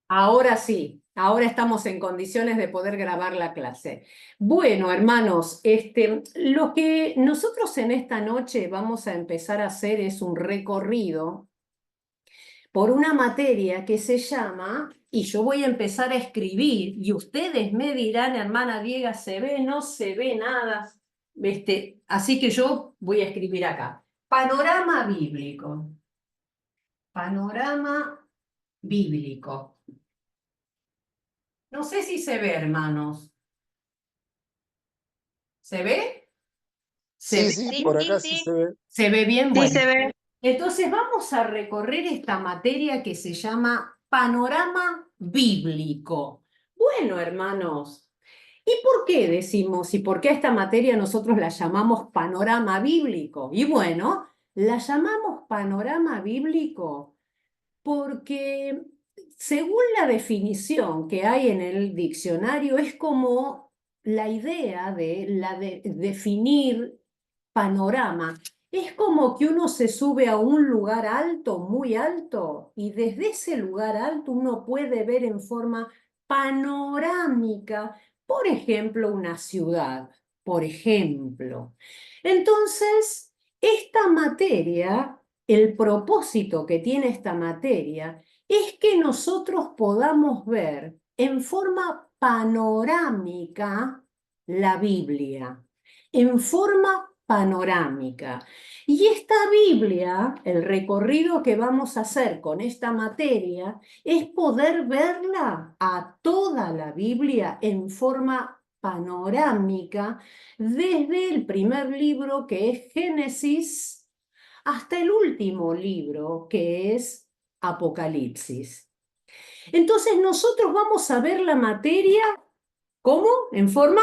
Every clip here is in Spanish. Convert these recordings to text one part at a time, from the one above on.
Ahora sí, ahora estamos en condiciones de poder grabar la clase. Bueno, hermanos, lo que nosotros en esta noche vamos a empezar a hacer es un recorrido por una materia que se llama, y yo voy a empezar a escribir, y ustedes me dirán, hermana Diega, ¿se ve? No se ve nada. Así que yo voy a escribir acá. Panorama bíblico. Panorama bíblico. No sé si se ve, hermanos. ¿Se ve? ¿Se Sí, ve? sí, Sí, por sí, acá sí sí. se ve. ¿Se ve bien? Sí, Bueno. se ve. Entonces vamos a recorrer esta materia que se llama panorama bíblico. Bueno, hermanos, ¿y por qué decimos y por qué a esta materia nosotros la llamamos panorama bíblico? Y bueno, la llamamos panorama bíblico porque según la definición que hay en el diccionario, es como la idea de definir panorama. Es como que uno se sube a un lugar alto, muy alto, y desde ese lugar alto uno puede ver en forma panorámica, por ejemplo, una ciudad, por ejemplo. Entonces, esta materia, el propósito que tiene esta materia, es que nosotros podamos ver en forma panorámica la Biblia, en forma panorámica. Y esta Biblia, el recorrido que vamos a hacer con esta materia, es poder verla a toda la Biblia en forma panorámica, desde el primer libro que es Génesis hasta el último libro que es Apocalipsis. Entonces nosotros vamos a ver la materia, ¿cómo? En forma.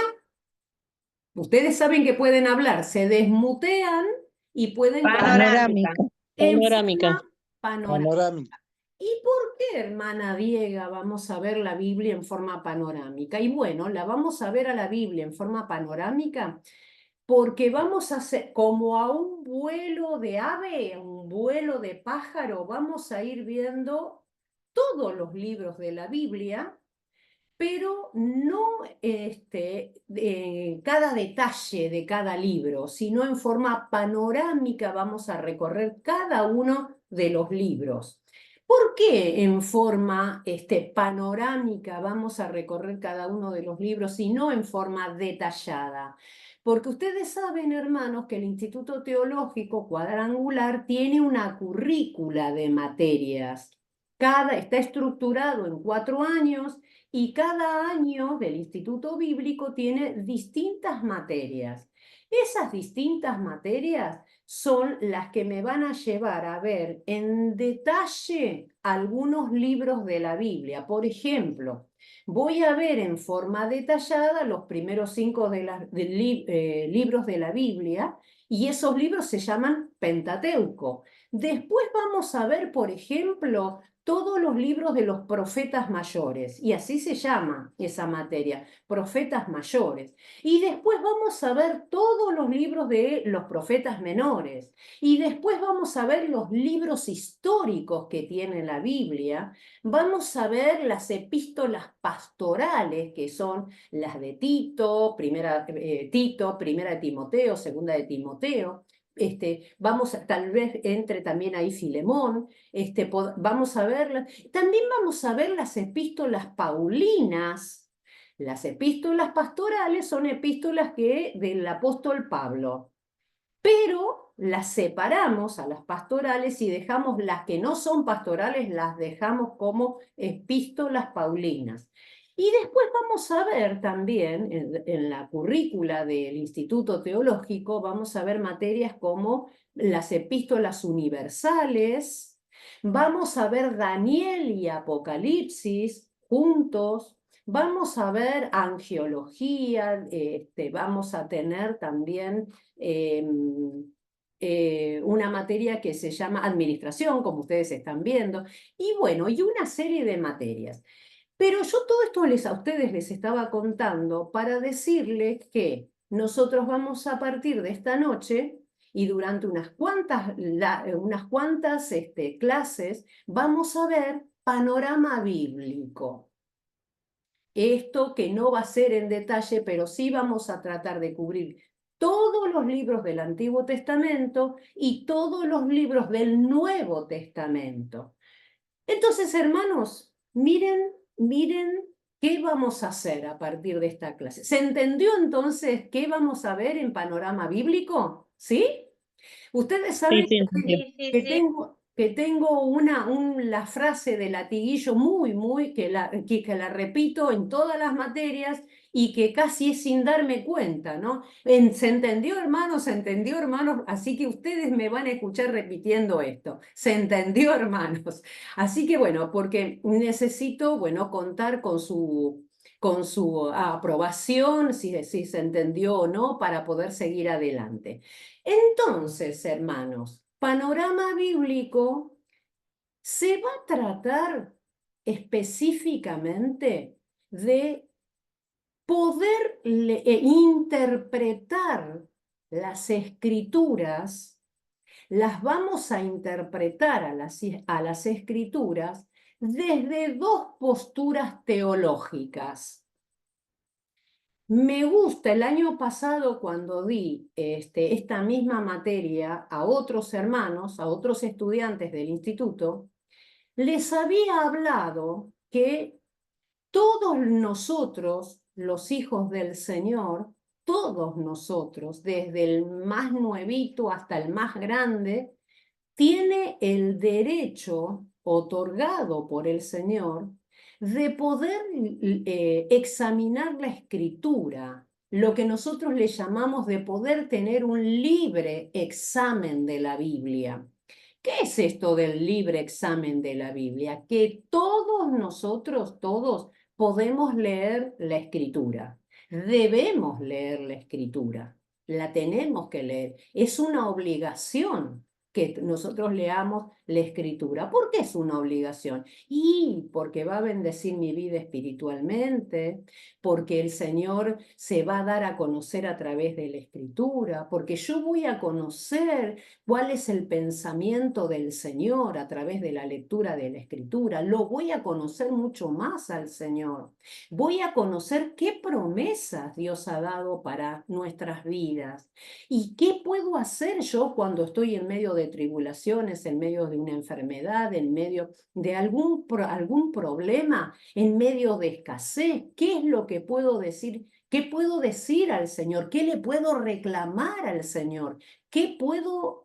Ustedes saben que pueden hablar, se desmutean y pueden Panorámica. en Panorámica. forma panorámica. Panorámica. ¿Y por qué, hermana Diega, vamos a ver la Biblia en forma panorámica? Y bueno, la vamos a ver a la Biblia en forma panorámica porque vamos a hacer como a un vuelo de ave, un vuelo de pájaro, vamos a ir viendo todos los libros de la Biblia, pero no cada detalle de cada libro, sino en forma panorámica vamos a recorrer cada uno de los libros. ¿Por qué en forma panorámica vamos a recorrer cada uno de los libros y no en forma detallada? Porque ustedes saben, hermanos, que el Instituto Teológico Cuadrangular tiene una currícula de materias. Está estructurado en 4 años y cada año del Instituto Bíblico tiene distintas materias. Esas distintas materias son las que me van a llevar a ver en detalle algunos libros de la Biblia. Por ejemplo, voy a ver en forma detallada los primeros 5 libros de la Biblia y esos libros se llaman Pentateuco. Después vamos a ver, por ejemplo, todos los libros de los profetas mayores, y así se llama esa materia, profetas mayores. Y después vamos a ver todos los libros de los profetas menores, y después vamos a ver los libros históricos que tiene la Biblia, vamos a ver las epístolas pastorales, que son las de Tito, primera de Timoteo, segunda de Timoteo. Tal vez entre también ahí Filemón, vamos a verlas. También vamos a ver las epístolas paulinas. Las epístolas pastorales son epístolas del apóstol Pablo, pero las separamos a las pastorales y dejamos las que no son pastorales, las dejamos como epístolas paulinas. Y después vamos a ver también en la currícula del Instituto Teológico, vamos a ver materias como las epístolas universales, vamos a ver Daniel y Apocalipsis juntos, vamos a ver angiología, vamos a tener también eh, una materia que se llama administración, como ustedes están viendo, y bueno, y una serie de materias. Pero yo todo esto a ustedes les estaba contando para decirles que nosotros vamos a partir de esta noche y durante unas cuantas clases vamos a ver panorama bíblico. Esto que no va a ser en detalle, pero sí vamos a tratar de cubrir todos los libros del Antiguo Testamento y todos los libros del Nuevo Testamento. Entonces, hermanos, miren qué vamos a hacer a partir de esta clase. ¿Se entendió entonces qué vamos a ver en panorama bíblico? ¿Sí? Ustedes Sí, saben sí, entendido. Sí, que sí. tengo la frase de latiguillo que la repito en todas las materias y que casi es sin darme cuenta, ¿no? ¿Se entendió, hermanos? ¿Se entendió, hermanos? Así que ustedes me van a escuchar repitiendo esto. ¿Se entendió, hermanos? Así que bueno, porque necesito, bueno, contar con su aprobación, si se entendió o no, para poder seguir adelante. Entonces, hermanos, panorama bíblico se va a tratar específicamente de poder interpretar las escrituras, las vamos a interpretar a las escrituras desde dos posturas teológicas. Me gusta, el año pasado cuando di esta misma materia a otros hermanos, a otros estudiantes del instituto, les había hablado que todos nosotros, los hijos del Señor, todos nosotros, desde el más nuevito hasta el más grande, tiene el derecho otorgado por el Señor de poder examinar la escritura, lo que nosotros le llamamos de poder tener un libre examen de la Biblia. ¿Qué es esto del libre examen de la Biblia? Que todos nosotros, todos, podemos leer la escritura. Debemos leer la escritura. La tenemos que leer. Es una obligación que nosotros leamos la escritura. ¿Por qué es una obligación? Y porque va a bendecir mi vida espiritualmente, porque el Señor se va a dar a conocer a través de la escritura, porque yo voy a conocer cuál es el pensamiento del Señor a través de la lectura de la escritura. Lo voy a conocer mucho más al Señor. Voy a conocer qué promesas Dios ha dado para nuestras vidas. ¿Y qué puedo hacer yo cuando estoy en medio de tribulaciones, en medio de una enfermedad, en medio de algún problema, en medio de escasez? ¿Qué es lo que puedo decir? ¿Qué puedo decir al Señor? ¿Qué le puedo reclamar al Señor? ¿Qué puedo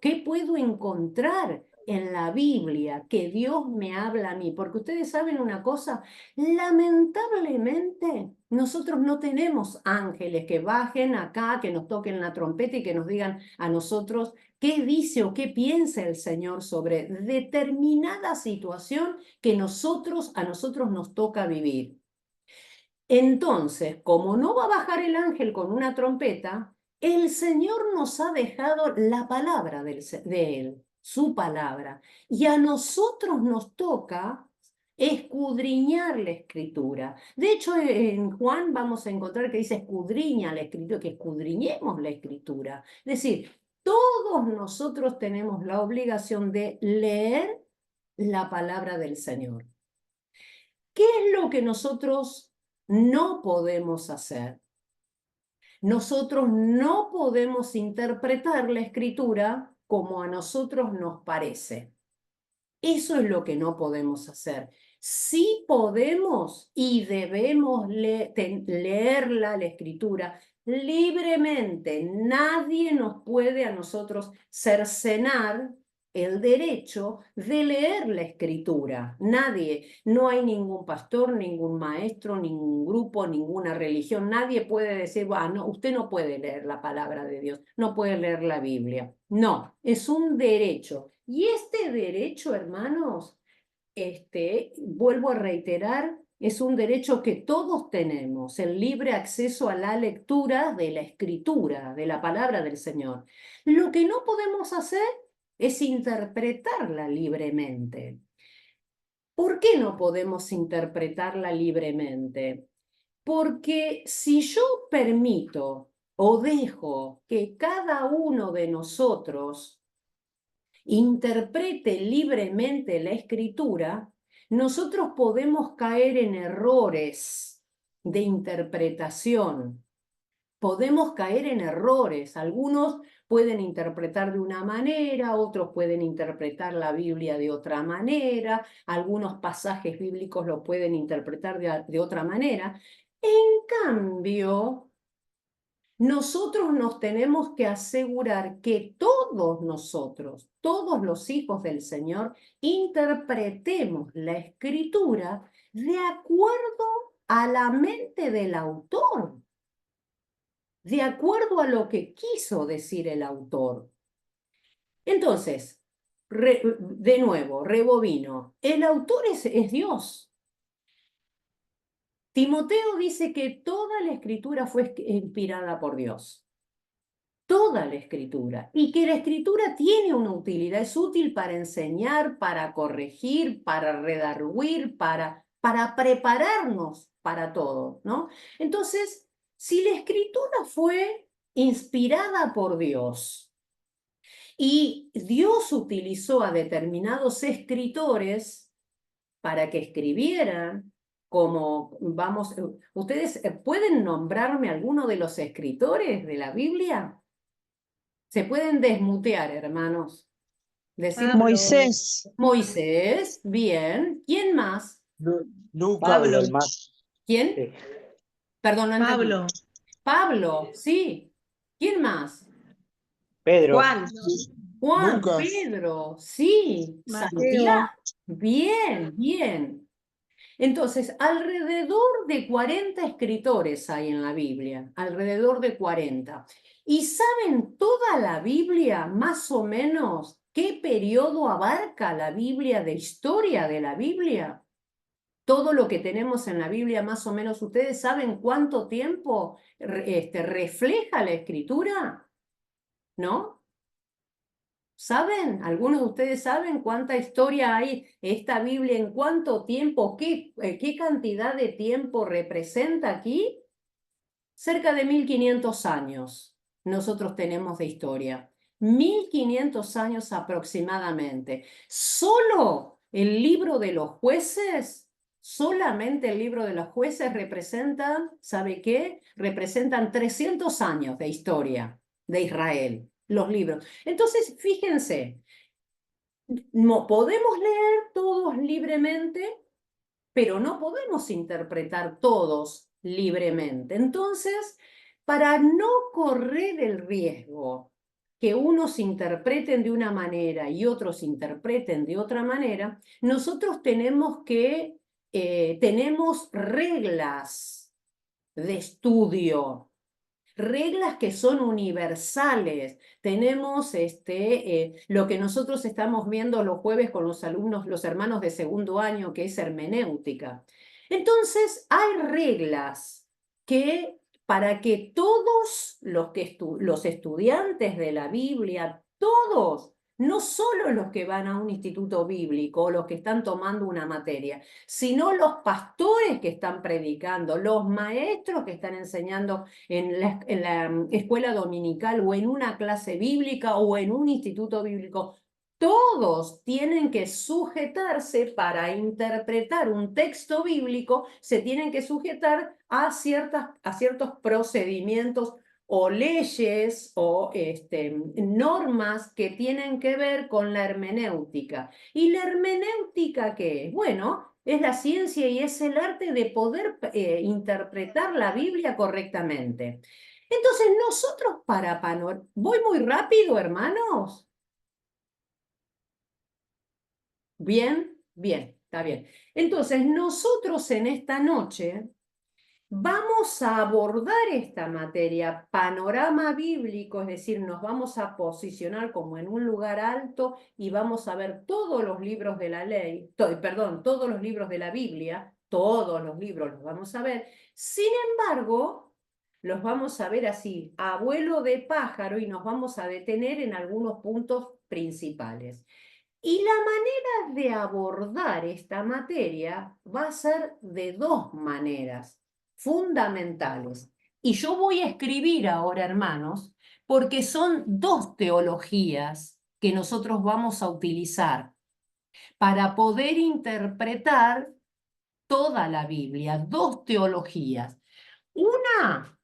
encontrar en la Biblia que Dios me habla a mí? Porque ustedes saben una cosa, lamentablemente nosotros no tenemos ángeles que bajen acá, que nos toquen la trompeta y que nos digan a nosotros qué dice o qué piensa el Señor sobre determinada situación que a nosotros nos toca vivir. Entonces, como no va a bajar el ángel con una trompeta, el Señor nos ha dejado la palabra de Él, su palabra, y a nosotros nos toca escudriñar la escritura. De hecho, en Juan vamos a encontrar que dice escudriña la escritura, que escudriñemos la escritura. Es decir, todos nosotros tenemos la obligación de leer la palabra del Señor. ¿Qué es lo que nosotros no podemos hacer? Nosotros no podemos interpretar la escritura como a nosotros nos parece. Eso es lo que no podemos hacer. Sí podemos y debemos leerla, la escritura, libremente. Nadie nos puede a nosotros cercenar el derecho de leer la escritura. Nadie, no hay ningún pastor, ningún maestro, ningún grupo, ninguna religión. Nadie puede decir, no, usted no puede leer la palabra de Dios, no puede leer la Biblia. No, es un derecho. Y este derecho, hermanos, vuelvo a reiterar, es un derecho que todos tenemos, el libre acceso a la lectura de la escritura, de la palabra del Señor. Lo que no podemos hacer es interpretarla libremente. ¿Por qué no podemos interpretarla libremente? Porque si yo permito o dejo que cada uno de nosotros interprete libremente la escritura, nosotros podemos caer en errores de interpretación. Podemos caer en errores. Algunos pueden interpretar de una manera, otros pueden interpretar la Biblia de otra manera, algunos pasajes bíblicos lo pueden interpretar de otra manera. En cambio, nosotros nos tenemos que asegurar que todos nosotros, todos los hijos del Señor, interpretemos la escritura de acuerdo a la mente del autor, de acuerdo a lo que quiso decir el autor. Entonces, de nuevo, rebobino, el autor es Dios. Timoteo dice que toda la escritura fue inspirada por Dios. Toda la escritura, y que la escritura tiene una utilidad, es útil para enseñar, para corregir, para redarguir, para prepararnos para todo, ¿no? Entonces, si la escritura fue inspirada por Dios y Dios utilizó a determinados escritores para que escribieran, como vamos, ¿ustedes pueden nombrarme alguno de los escritores de la Biblia? Se pueden desmutear, hermanos. Decir Moisés. Moisés, bien. ¿Quién más? Lucas, Pablo. el más. ¿Quién? Sí. Perdón, no entendí. Pablo. Pablo, sí. ¿Quién más? Pedro. Juan. Juan, Lucas. Pedro, sí. Santiago. Mateo. Bien, bien. Entonces, alrededor de 40 escritores hay en la Biblia, alrededor de 40. ¿Y saben toda la Biblia, más o menos, qué periodo abarca la Biblia de historia de la Biblia? Todo lo que tenemos en la Biblia, más o menos, ¿ustedes saben cuánto tiempo refleja la escritura? ¿No? ¿Saben? ¿Algunos de ustedes saben cuánta historia hay esta Biblia? ¿En cuánto tiempo? ¿Qué cantidad de tiempo representa aquí? Cerca de 1500 años nosotros tenemos de historia. 1500 años aproximadamente. Solo el libro de los jueces, solamente el libro de los jueces representan, ¿sabe qué? Representan 300 años de historia de Israel, los libros. Entonces, fíjense, no podemos leer todos libremente, pero no podemos interpretar todos libremente. Entonces, para no correr el riesgo que unos interpreten de una manera y otros interpreten de otra manera, nosotros tenemos tenemos reglas de estudio, reglas que son universales. Tenemos lo que nosotros estamos viendo los jueves con los alumnos, los hermanos de segundo año, que es hermenéutica. Entonces, hay reglas que para que todos los estudiantes de la Biblia, todos, no solo los que van a un instituto bíblico o los que están tomando una materia, sino los pastores que están predicando, los maestros que están enseñando en la escuela dominical o en una clase bíblica o en un instituto bíblico, todos tienen que sujetarse para interpretar un texto bíblico, se tienen que sujetar a ciertos procedimientos o leyes o normas que tienen que ver con la hermenéutica. ¿Y la hermenéutica qué es? Bueno, es la ciencia y es el arte de poder interpretar la Biblia correctamente. Entonces, nosotros ¿Voy muy rápido, hermanos? ¿Bien? Bien, está bien. Entonces, nosotros en esta noche vamos a abordar esta materia, panorama bíblico, es decir, nos vamos a posicionar como en un lugar alto y vamos a ver todos los libros de la ley, todos los libros de la Biblia, todos los libros los vamos a ver. Sin embargo, los vamos a ver así, a vuelo de pájaro, y nos vamos a detener en algunos puntos principales. Y la manera de abordar esta materia va a ser de dos maneras fundamentales. y yo voy a escribir ahora, hermanos, porque son dos teologías que nosotros vamos a utilizar para poder interpretar toda la Biblia, dos teologías. Una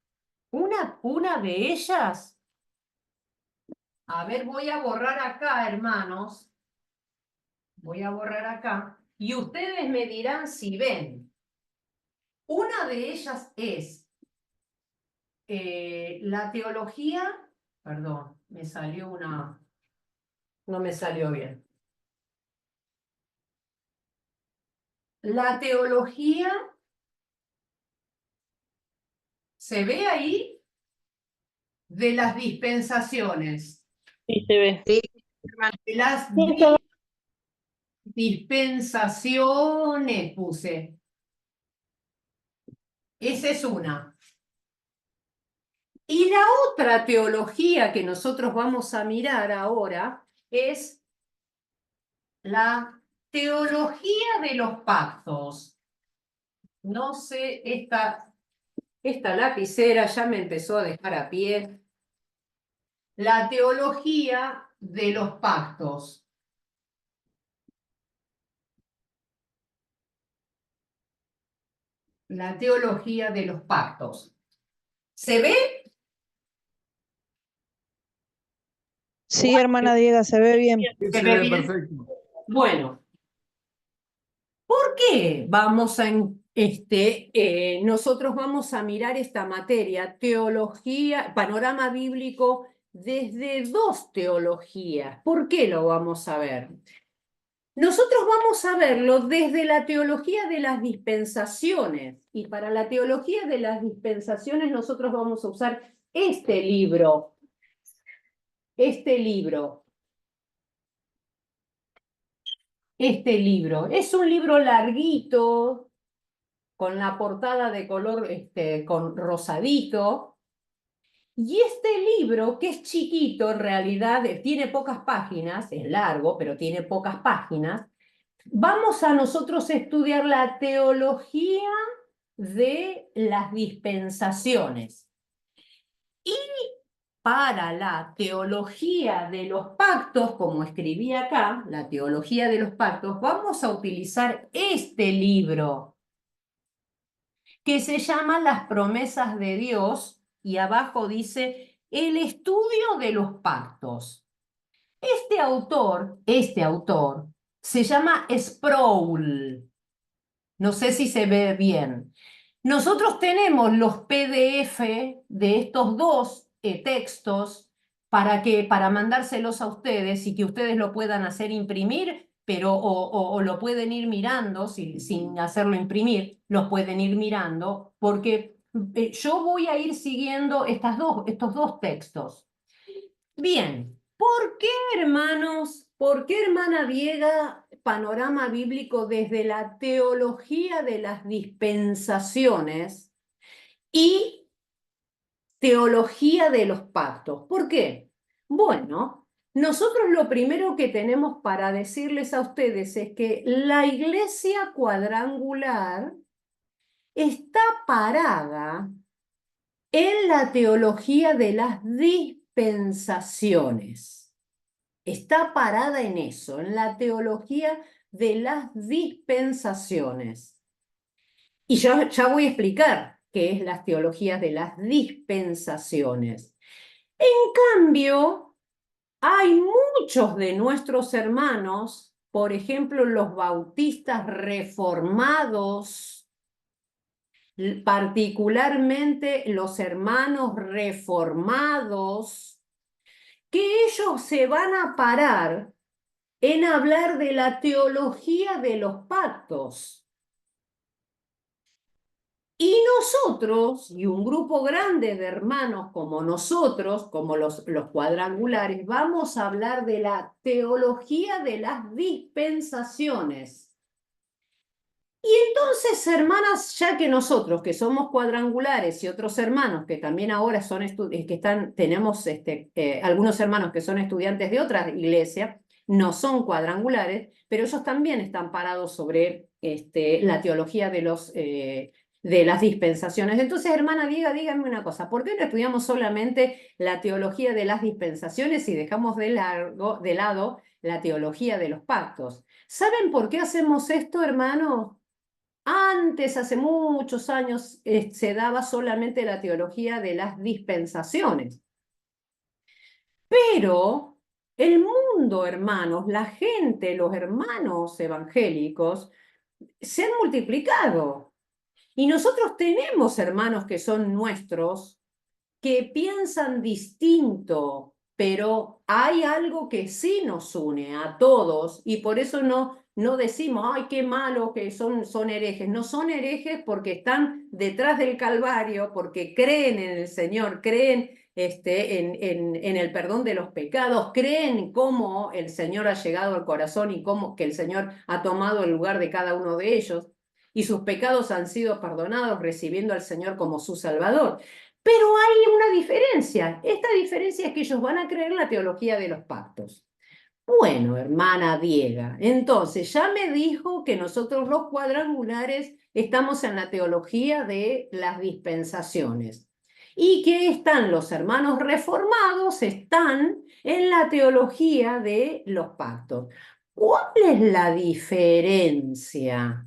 de ellas, a ver, voy a borrar acá, hermanos, voy a borrar acá, y ustedes me dirán si ven. Una de ellas es la teología, perdón, me salió no me salió bien. La teología, ¿se ve ahí? De las dispensaciones. Sí, se ve. Sí, hermano. De las Sí, se ve. dispensaciones puse. Esa es una. Y la otra teología que nosotros vamos a mirar ahora es la teología de los pactos. No sé, esta lapicera ya me empezó a dejar a pie. La teología de los pactos. La teología de los pactos. ¿Se ve? Sí, hermana Diego, se ve bien. ¿Se ve bien? Perfecto. Bueno, ¿por qué nosotros vamos a mirar esta materia, teología, panorama bíblico, desde dos teologías? ¿Por qué lo vamos a ver? Nosotros vamos a verlo desde la teología de las dispensaciones, y para la teología de las dispensaciones nosotros vamos a usar este libro. Este libro es un libro larguito, con la portada de color con rosadito. Y este libro, que es chiquito, en realidad tiene pocas páginas, es largo, pero tiene pocas páginas. Vamos a nosotros a estudiar la teología de las dispensaciones. Y para la teología de los pactos, como escribí acá, la teología de los pactos, vamos a utilizar este libro, que se llama Las promesas de Dios, y abajo dice El estudio de los pactos. Este autor se llama Sproul. No sé si se ve bien. Nosotros tenemos los PDF de estos dos textos para mandárselos a ustedes y que ustedes lo puedan hacer imprimir, pero o lo pueden ir mirando sin hacerlo imprimir, los pueden ir mirando, porque yo voy a ir siguiendo estos dos textos. Bien, ¿por qué, hermanos? ¿Por qué, hermana Diega, panorama bíblico desde la teología de las dispensaciones y teología de los pactos? ¿Por qué? Bueno, nosotros lo primero que tenemos para decirles a ustedes es que la iglesia cuadrangular está parada en la teología de las dispensaciones. Está parada en eso, en la teología de las dispensaciones. Y ya voy a explicar qué es las teologías de las dispensaciones. En cambio, hay muchos de nuestros hermanos, por ejemplo, los bautistas reformados, particularmente los hermanos reformados, que ellos se van a parar en hablar de la teología de los pactos. Y nosotros, y un grupo grande de hermanos como nosotros, como los cuadrangulares, vamos a hablar de la teología de las dispensaciones. Y entonces, hermanas, ya que nosotros, que somos cuadrangulares, y otros hermanos que también ahora son tenemos algunos hermanos que son estudiantes de otras iglesias, no son cuadrangulares, pero ellos también están parados sobre la teología de de las dispensaciones. Entonces, hermana Diega, díganme una cosa, ¿por qué no estudiamos solamente la teología de las dispensaciones y dejamos de lado la teología de los pactos? ¿Saben por qué hacemos esto, hermanos? Antes, hace muchos años, se daba solamente la teología de las dispensaciones. Pero el mundo, hermanos, la gente, los hermanos evangélicos, se han multiplicado. Y nosotros tenemos hermanos que son nuestros, que piensan distinto, pero hay algo que sí nos une a todos y por eso no decimos, ay, qué malo que son herejes. No son herejes porque están detrás del Calvario, porque creen en el Señor, creen en el perdón de los pecados, creen cómo el Señor ha llegado al corazón y cómo que el Señor ha tomado el lugar de cada uno de ellos y sus pecados han sido perdonados recibiendo al Señor como su Salvador. Pero hay una diferencia. Esta diferencia es que ellos van a creer la teología de los pactos. Bueno, hermana Diega, entonces ya me dijo que nosotros los cuadrangulares estamos en la teología de las dispensaciones y que están los hermanos reformados, están en la teología de los pactos. ¿Cuál es la diferencia?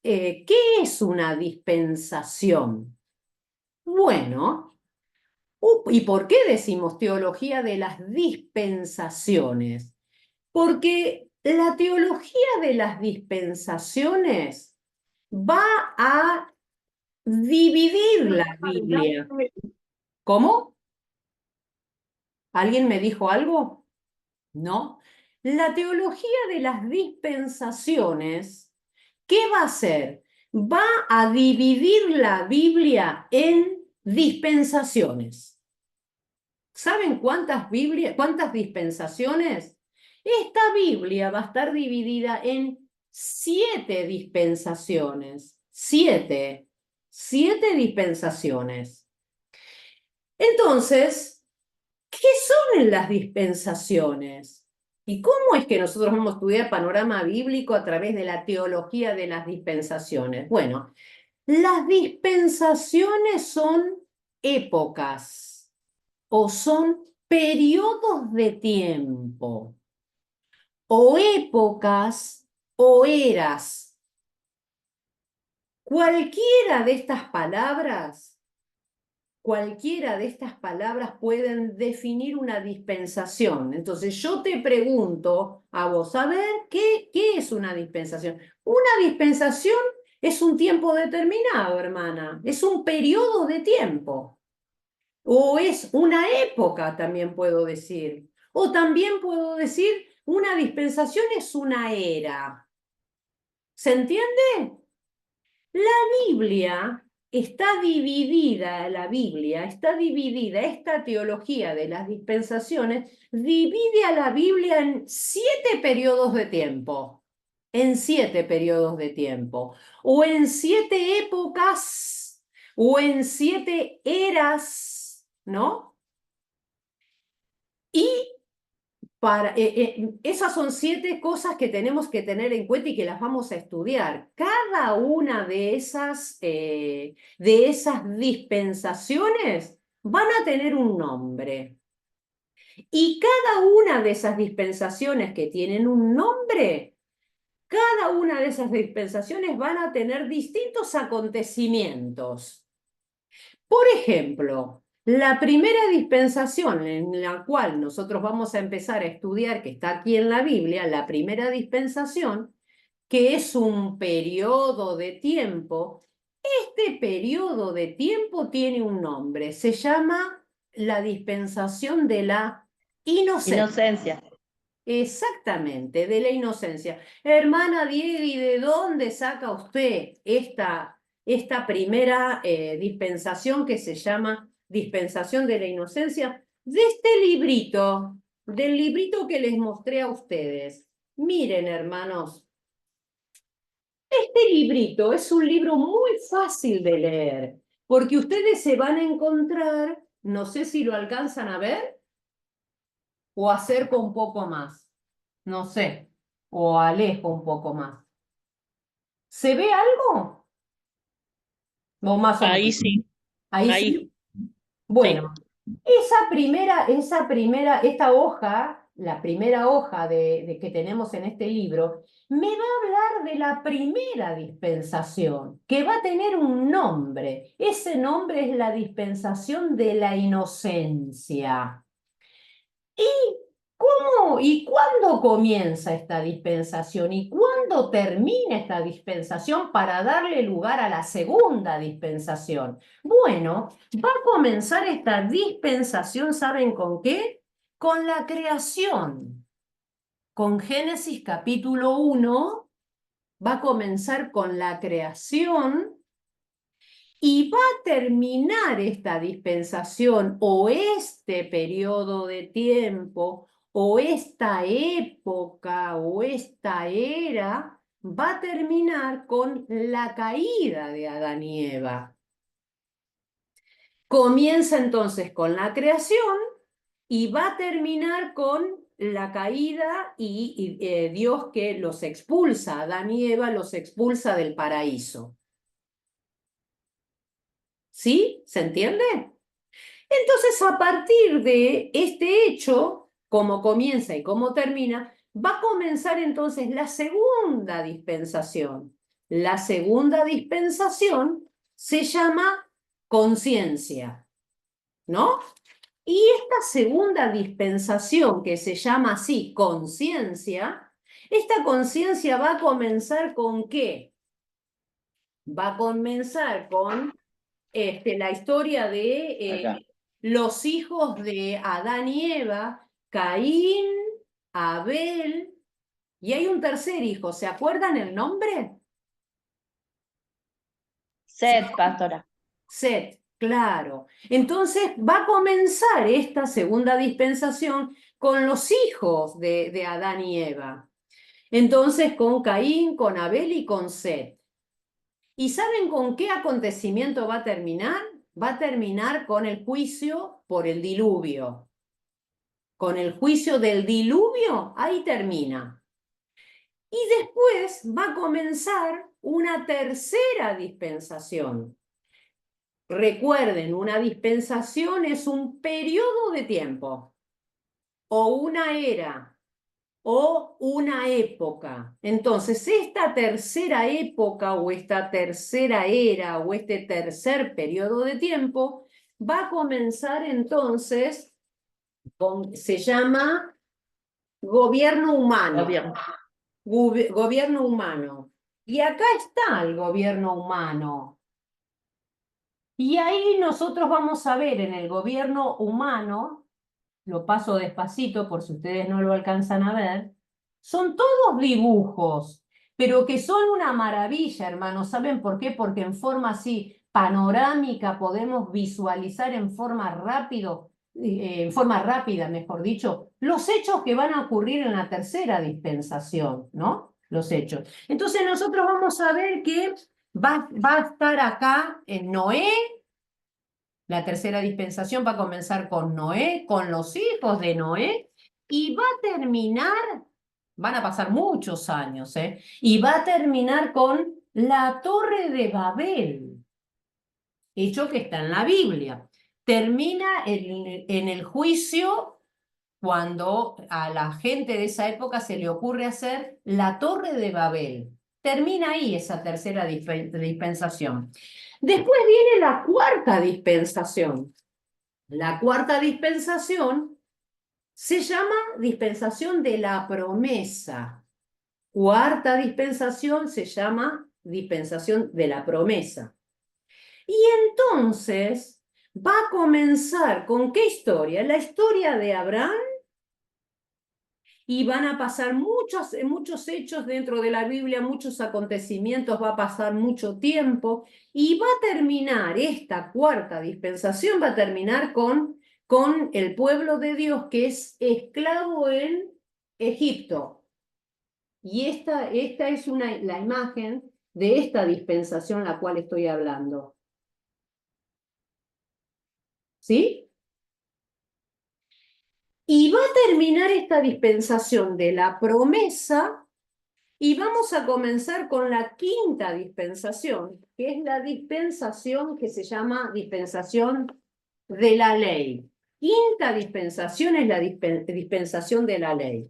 ¿Qué es una dispensación? Bueno, ¿y por qué decimos teología de las dispensaciones? Porque la teología de las dispensaciones va a dividir la Biblia. ¿Cómo? ¿Alguien me dijo algo? ¿No? La teología de las dispensaciones, ¿qué va a hacer? Va a dividir la Biblia en dispensaciones. ¿Saben cuántas dispensaciones? Esta Biblia va a estar dividida en 7 dispensaciones. 7 dispensaciones. Entonces, ¿qué son las dispensaciones? ¿Y cómo es que nosotros vamos a estudiar panorama bíblico a través de la teología de las dispensaciones? Bueno, las dispensaciones son épocas o son periodos de tiempo o épocas o eras. Cualquiera de estas palabras pueden definir una dispensación. Entonces yo te pregunto a vos, a ver, ¿qué es una dispensación? Una dispensación es un tiempo determinado, hermana, es un periodo de tiempo. O es una época, también puedo decir. O también puedo decir, una dispensación es una era. ¿Se entiende? La Biblia está dividida, esta teología de las dispensaciones divide a la Biblia en 7 periodos de tiempo, o en 7 épocas, o en 7 eras, ¿no? Y esas son 7 cosas que tenemos que tener en cuenta y que las vamos a estudiar. Cada una de esas dispensaciones van a tener un nombre. Y cada una de esas dispensaciones que tienen un nombre, cada una de esas dispensaciones van a tener distintos acontecimientos. Por ejemplo, la primera dispensación en la cual nosotros vamos a empezar a estudiar, que está aquí en la Biblia, la primera dispensación, que es un periodo de tiempo, este periodo de tiempo tiene un nombre, se llama la dispensación de la inocencia. Exactamente, de la inocencia. Hermana Diego, ¿y de dónde saca usted esta primera dispensación que se llama dispensación de la inocencia? De este librito, del librito que les mostré a ustedes. Miren, hermanos, este librito es un libro muy fácil de leer, porque ustedes se van a encontrar, no sé si lo alcanzan a ver, o acerco un poco más, no sé, o alejo un poco más. ¿Se ve algo? O más o Ahí menos. sí, ¿Ahí ahí. sí? Bueno, esta hoja, la primera hoja de que tenemos en este libro, me va a hablar de la primera dispensación, que va a tener un nombre. Ese nombre es la dispensación de la inocencia. ¿Y cómo y cuándo comienza esta dispensación y cuándo termina esta dispensación para darle lugar a la segunda dispensación? Bueno, va a comenzar esta dispensación, ¿saben con qué? Con la creación. Con Génesis capítulo 1 va a comenzar con la creación y va a terminar esta dispensación o este periodo de tiempo o esta época o esta era, va a terminar con la caída de Adán y Eva. Comienza entonces con la creación y va a terminar con la caída y Dios que los expulsa, Adán y Eva los expulsa del paraíso. ¿Sí? ¿Se entiende? Entonces, a partir de este hecho, cómo comienza y cómo termina, va a comenzar entonces la segunda dispensación. La segunda dispensación se llama conciencia, ¿no? Y esta segunda dispensación, que se llama así, conciencia, esta conciencia va a comenzar ¿con qué? Va a comenzar con la historia de Acá. los hijos de Adán y Eva, Caín, Abel, y hay un tercer hijo, ¿se acuerdan el nombre? Set, pastora. Set, claro. Entonces va a comenzar esta segunda dispensación con los hijos de Adán y Eva. Entonces con Caín, con Abel y con Set. ¿Y saben con qué acontecimiento va a terminar? Va a terminar con el juicio por el diluvio. Con el juicio del diluvio, ahí termina. Y después va a comenzar una tercera dispensación. Recuerden, una dispensación es un periodo de tiempo, o una era, o una época. Entonces, esta tercera época, o esta tercera era, o este tercer periodo de tiempo, va a comenzar entonces se llama gobierno humano. Gobierno humano. Y acá está el gobierno humano. Y ahí nosotros vamos a ver en el gobierno humano, lo paso despacito por si ustedes no lo alcanzan a ver, son todos dibujos, pero que son una maravilla, hermanos. ¿Saben por qué? Porque en forma así panorámica podemos visualizar en forma rápida, mejor dicho, los hechos que van a ocurrir en la tercera dispensación, ¿no? Los hechos. Entonces nosotros vamos a ver que va a estar acá en Noé. La tercera dispensación va a comenzar con Noé, con los hijos de Noé, y va a terminar, van a pasar muchos años, y va a terminar con la Torre de Babel, hecho que está en la Biblia. Termina en el juicio cuando a la gente de esa época se le ocurre hacer la Torre de Babel. Termina ahí esa tercera dispensación. Después viene la cuarta dispensación. La cuarta dispensación se llama dispensación de la promesa. Cuarta dispensación se llama dispensación de la promesa. Y entonces va a comenzar ¿con qué historia? La historia de Abraham, y van a pasar muchos hechos dentro de la Biblia, muchos acontecimientos, va a pasar mucho tiempo, y va a terminar, esta cuarta dispensación va a terminar con el pueblo de Dios que es esclavo en Egipto. Y esta es la imagen de esta dispensación la cual estoy hablando. ¿Sí? Y va a terminar esta dispensación de la promesa Y vamos a comenzar con la quinta dispensación, que es la dispensación que se llama dispensación de la ley. Quinta dispensación es la dispensación de la ley.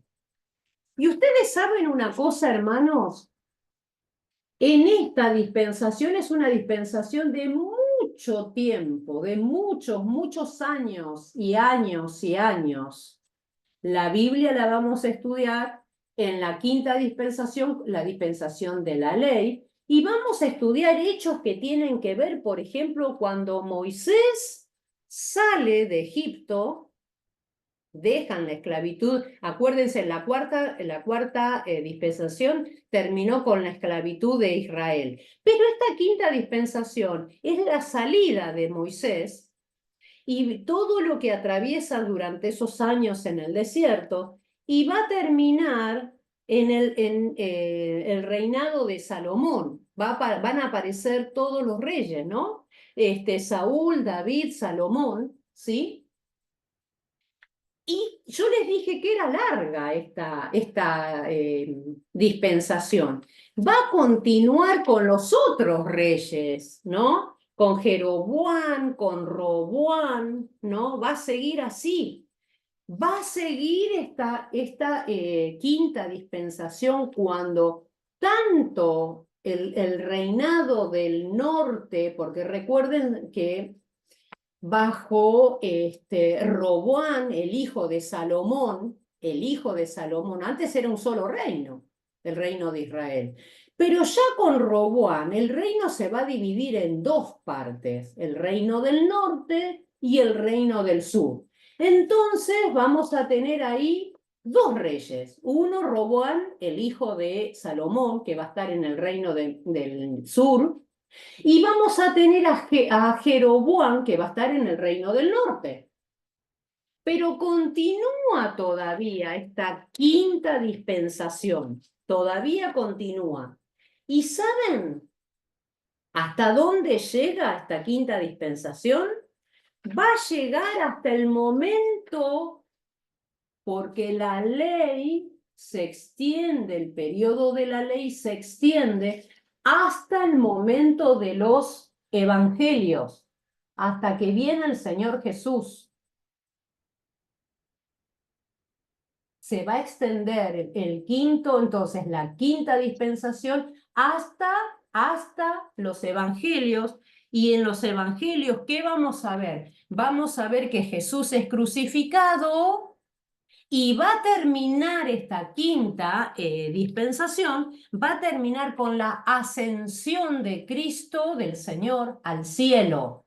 Y ustedes saben una cosa, hermanos, en esta dispensación es una dispensación de mucho tiempo, de muchos años y años y años. La Biblia la vamos a estudiar en la quinta dispensación, la dispensación de la ley, y vamos a estudiar hechos que tienen que ver, por ejemplo, cuando Moisés sale de Egipto, dejan la esclavitud. Acuérdense, la cuarta dispensación terminó con la esclavitud de Israel. Pero esta quinta dispensación es la salida de Moisés y todo lo que atraviesa durante esos años en el desierto, y va a terminar en el reinado de Salomón. Van a aparecer todos los reyes, ¿no? Saúl, David, Salomón, ¿sí? Y yo les dije que era larga esta dispensación. Va a continuar con los otros reyes, ¿no? Con Jeroboam, con Roboam, ¿no? Va a seguir así. Va a seguir esta quinta dispensación cuando tanto el reinado del norte, porque recuerden que bajo Roboam, el hijo de Salomón, antes era un solo reino, el reino de Israel. Pero ya con Roboam, el reino se va a dividir en dos partes, el reino del norte y el reino del sur. Entonces vamos a tener ahí dos reyes. Uno, Roboam, el hijo de Salomón, que va a estar en el reino del sur, y vamos a tener a Jeroboam, que va a estar en el reino del norte. Pero continúa todavía esta quinta dispensación. Todavía continúa. ¿Y saben hasta dónde llega esta quinta dispensación? Va a llegar hasta el momento, porque la ley se extiende, el periodo de la ley se extiende hasta el momento de los evangelios, hasta que viene el Señor Jesús. Se va a extender el quinto, entonces la quinta dispensación hasta los evangelios. Y en los evangelios, ¿qué vamos a ver? Vamos a ver que Jesús es crucificado. Y va a terminar esta quinta dispensación, va a terminar con la ascensión de Cristo, del Señor, al cielo.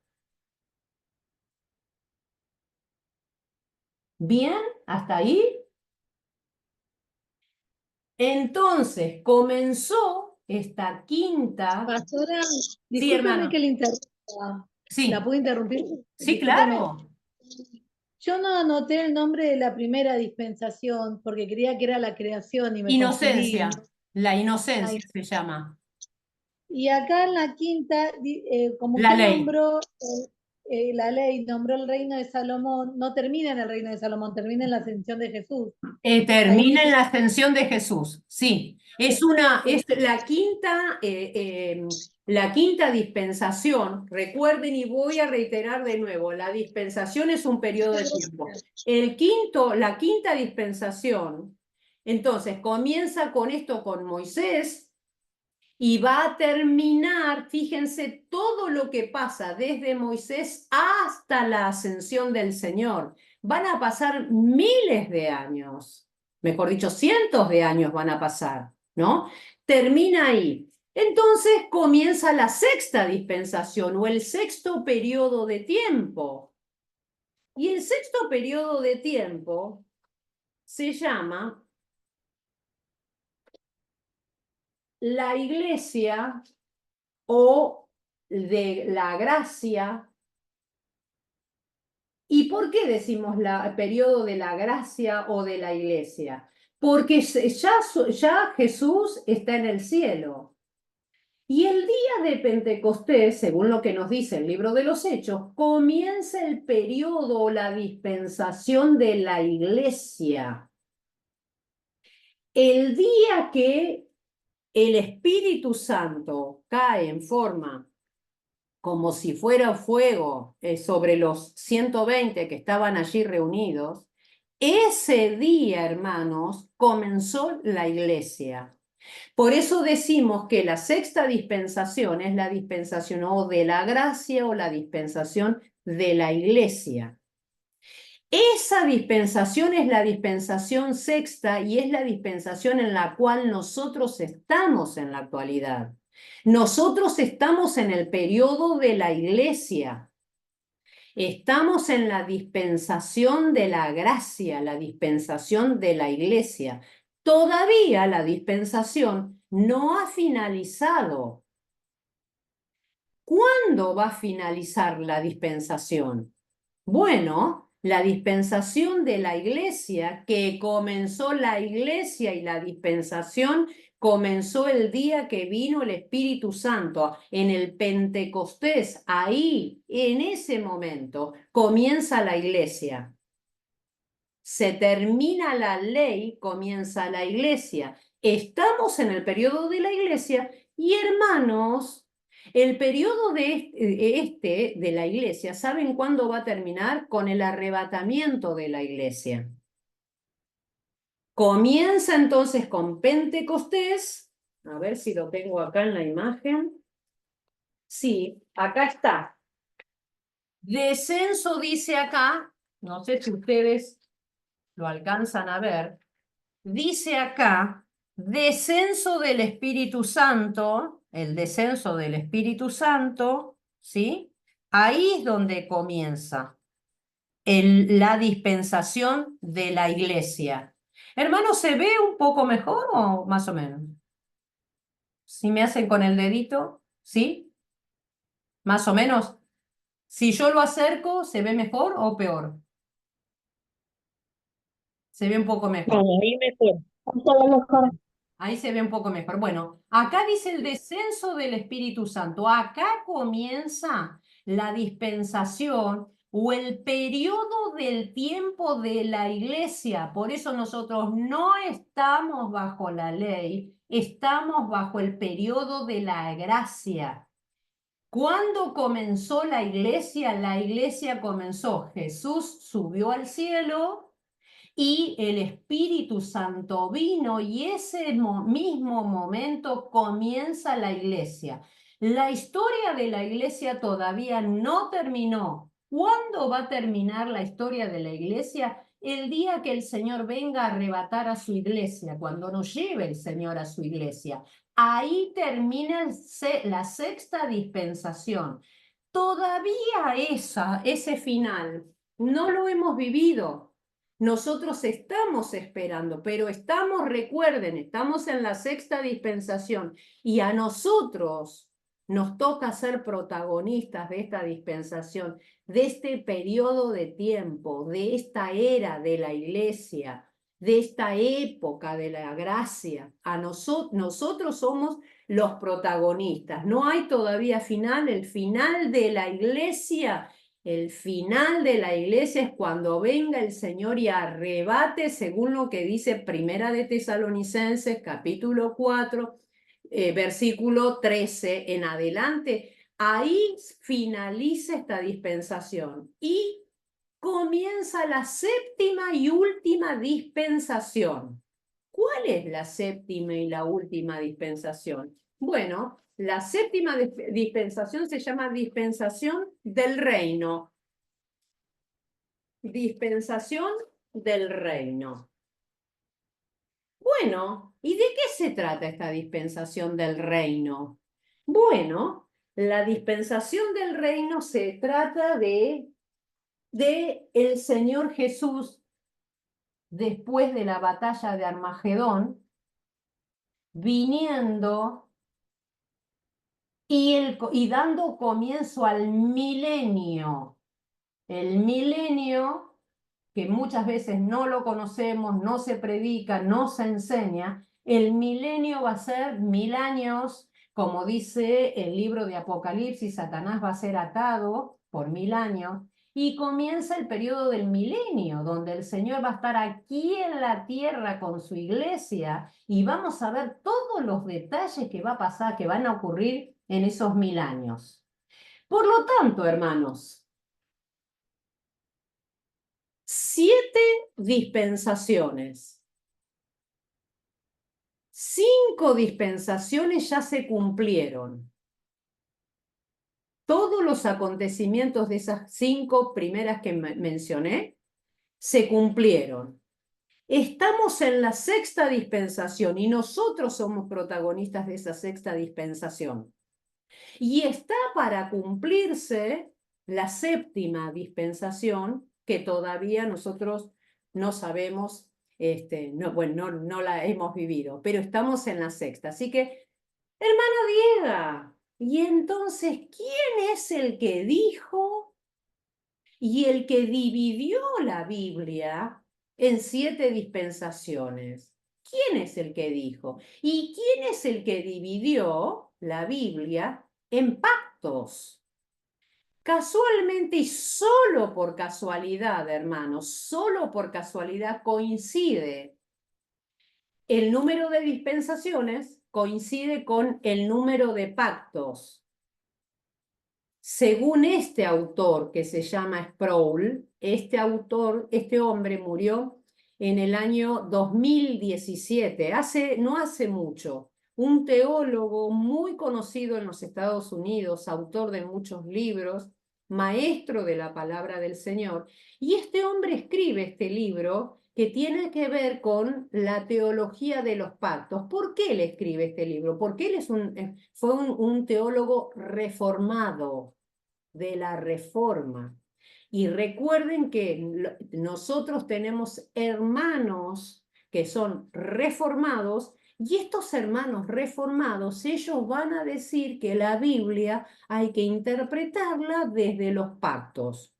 ¿Bien? ¿Hasta ahí? Entonces, comenzó esta quinta... Pastora, Sí, discúlpeme hermano. que le interrumpa. Sí, ¿La puedo interrumpir? sí, Discúlpeme. claro. Yo no anoté el nombre de la primera dispensación porque creía que era la creación y me Inocencia. confundí. La inocencia Ay. se llama. Y acá en la quinta, como La usted ley. nombró la ley, nombró el reino de Salomón, no termina en el reino de Salomón, termina en la ascensión de Jesús. Termina Ahí- en la ascensión de Jesús, sí. Es la quinta dispensación. Recuerden, y voy a reiterar de nuevo, la dispensación es un periodo de tiempo. La quinta dispensación, entonces, comienza con esto con Moisés y va a terminar, fíjense, todo lo que pasa desde Moisés hasta la ascensión del Señor. Van a pasar miles de años, mejor dicho, cientos de años van a pasar, ¿no? Termina ahí. Entonces comienza la sexta dispensación o el sexto periodo de tiempo. Y el sexto periodo de tiempo se llama la iglesia o de la gracia. ¿Y por qué decimos el periodo de la gracia o de la iglesia? Porque ya Jesús está en el cielo. Y el día de Pentecostés, según lo que nos dice el libro de los Hechos, comienza el periodo o la dispensación de la iglesia. El día que el Espíritu Santo cae en forma como si fuera fuego sobre los 120 que estaban allí reunidos, ese día, hermanos, comenzó la iglesia. Por eso decimos que la sexta dispensación es la dispensación o de la gracia o la dispensación de la iglesia. Esa dispensación es la dispensación sexta y es la dispensación en la cual nosotros estamos en la actualidad. Nosotros estamos en el periodo de la iglesia. Estamos en la dispensación de la gracia, la dispensación de la iglesia. Todavía la dispensación no ha finalizado. ¿Cuándo va a finalizar la dispensación? Bueno, la dispensación de la iglesia, que comenzó la iglesia y la dispensación comenzó el día que vino el Espíritu Santo, en el Pentecostés. Ahí, en ese momento, comienza la iglesia. Se termina la ley, comienza la iglesia. Estamos en el periodo de la iglesia y, hermanos, el periodo de la iglesia, ¿saben cuándo va a terminar? Con el arrebatamiento de la iglesia. Comienza entonces con Pentecostés. A ver si lo tengo acá en la imagen. Sí, acá está. Descenso dice acá, no sé si ustedes lo alcanzan a ver, dice acá, descenso del Espíritu Santo, el descenso del Espíritu Santo, ¿sí? Ahí es donde comienza la dispensación de la iglesia. Hermano, ¿se ve un poco mejor o más o menos? Si me hacen con el dedito, ¿sí? Más o menos. Si yo lo acerco, ¿se ve mejor o peor? Se ve un poco mejor. Ahí mejor. Ahí se ve un poco mejor. Bueno, acá dice el descenso del Espíritu Santo. Acá comienza la dispensación o el periodo del tiempo de la iglesia. Por eso nosotros no estamos bajo la ley, estamos bajo el periodo de la gracia. ¿Cuándo comenzó la iglesia? La iglesia comenzó. Jesús subió al cielo y el Espíritu Santo vino y ese mismo momento comienza la iglesia. La historia de la iglesia todavía no terminó. ¿Cuándo va a terminar la historia de la iglesia? El día que el Señor venga a arrebatar a su iglesia, cuando nos lleve el Señor a su iglesia. Ahí termina la sexta dispensación. Todavía ese final no lo hemos vivido. Nosotros estamos esperando, pero estamos, recuerden, estamos en la sexta dispensación y a nosotros nos toca ser protagonistas de esta dispensación, de este periodo de tiempo, de esta era de la iglesia, de esta época de la gracia. Nosotros somos los protagonistas. No hay todavía final, el final de la iglesia. El final de la iglesia es cuando venga el Señor y arrebate, según lo que dice Primera de Tesalonicenses, capítulo 4, versículo 13 en adelante. Ahí finaliza esta dispensación y comienza la séptima y última dispensación. ¿Cuál es la séptima y la última dispensación? Bueno, la séptima dispensación se llama dispensación del reino. Dispensación del reino. Bueno, ¿y de qué se trata esta dispensación del reino? Bueno, la dispensación del reino se trata de el Señor Jesús después de la batalla de Armagedón, viniendo y dando comienzo al milenio. El milenio, que muchas veces no lo conocemos, no se predica, no se enseña, el milenio va a ser 1000 años, como dice el libro de Apocalipsis, Satanás va a ser atado por 1000 años, y comienza el periodo del milenio, donde el Señor va a estar aquí en la tierra con su iglesia y vamos a ver todos los detalles que va a pasar, que van a ocurrir en esos 1000 años. Por lo tanto, hermanos, 7 dispensaciones. 5 dispensaciones ya se cumplieron. Todos los acontecimientos de esas 5 primeras que mencioné se cumplieron. Estamos en la 6ª dispensación y nosotros somos protagonistas de esa 6ª dispensación. Y está para cumplirse la 7ª dispensación que todavía nosotros no sabemos, no la hemos vivido, pero estamos en la 6ª. Así que, hermana Diega, y entonces, ¿quién es el que dijo y el que dividió la Biblia en 7 dispensaciones? ¿Quién es el que dijo? ¿Y quién es el que dividió la Biblia en pactos? Casualmente y solo por casualidad, hermanos, solo por casualidad coincide el número de dispensaciones, coincide con el número de pactos. Según este autor que se llama Sproul, este hombre murió en el año 2017, no hace mucho, un teólogo muy conocido en los Estados Unidos, autor de muchos libros, maestro de la palabra del Señor, y este hombre escribe este libro que tiene que ver con la teología de los pactos. ¿Por qué él escribe este libro? Porque él fue un teólogo reformado de la Reforma. Y recuerden que nosotros tenemos hermanos que son reformados, y estos hermanos reformados, ellos van a decir que la Biblia hay que interpretarla desde los pactos.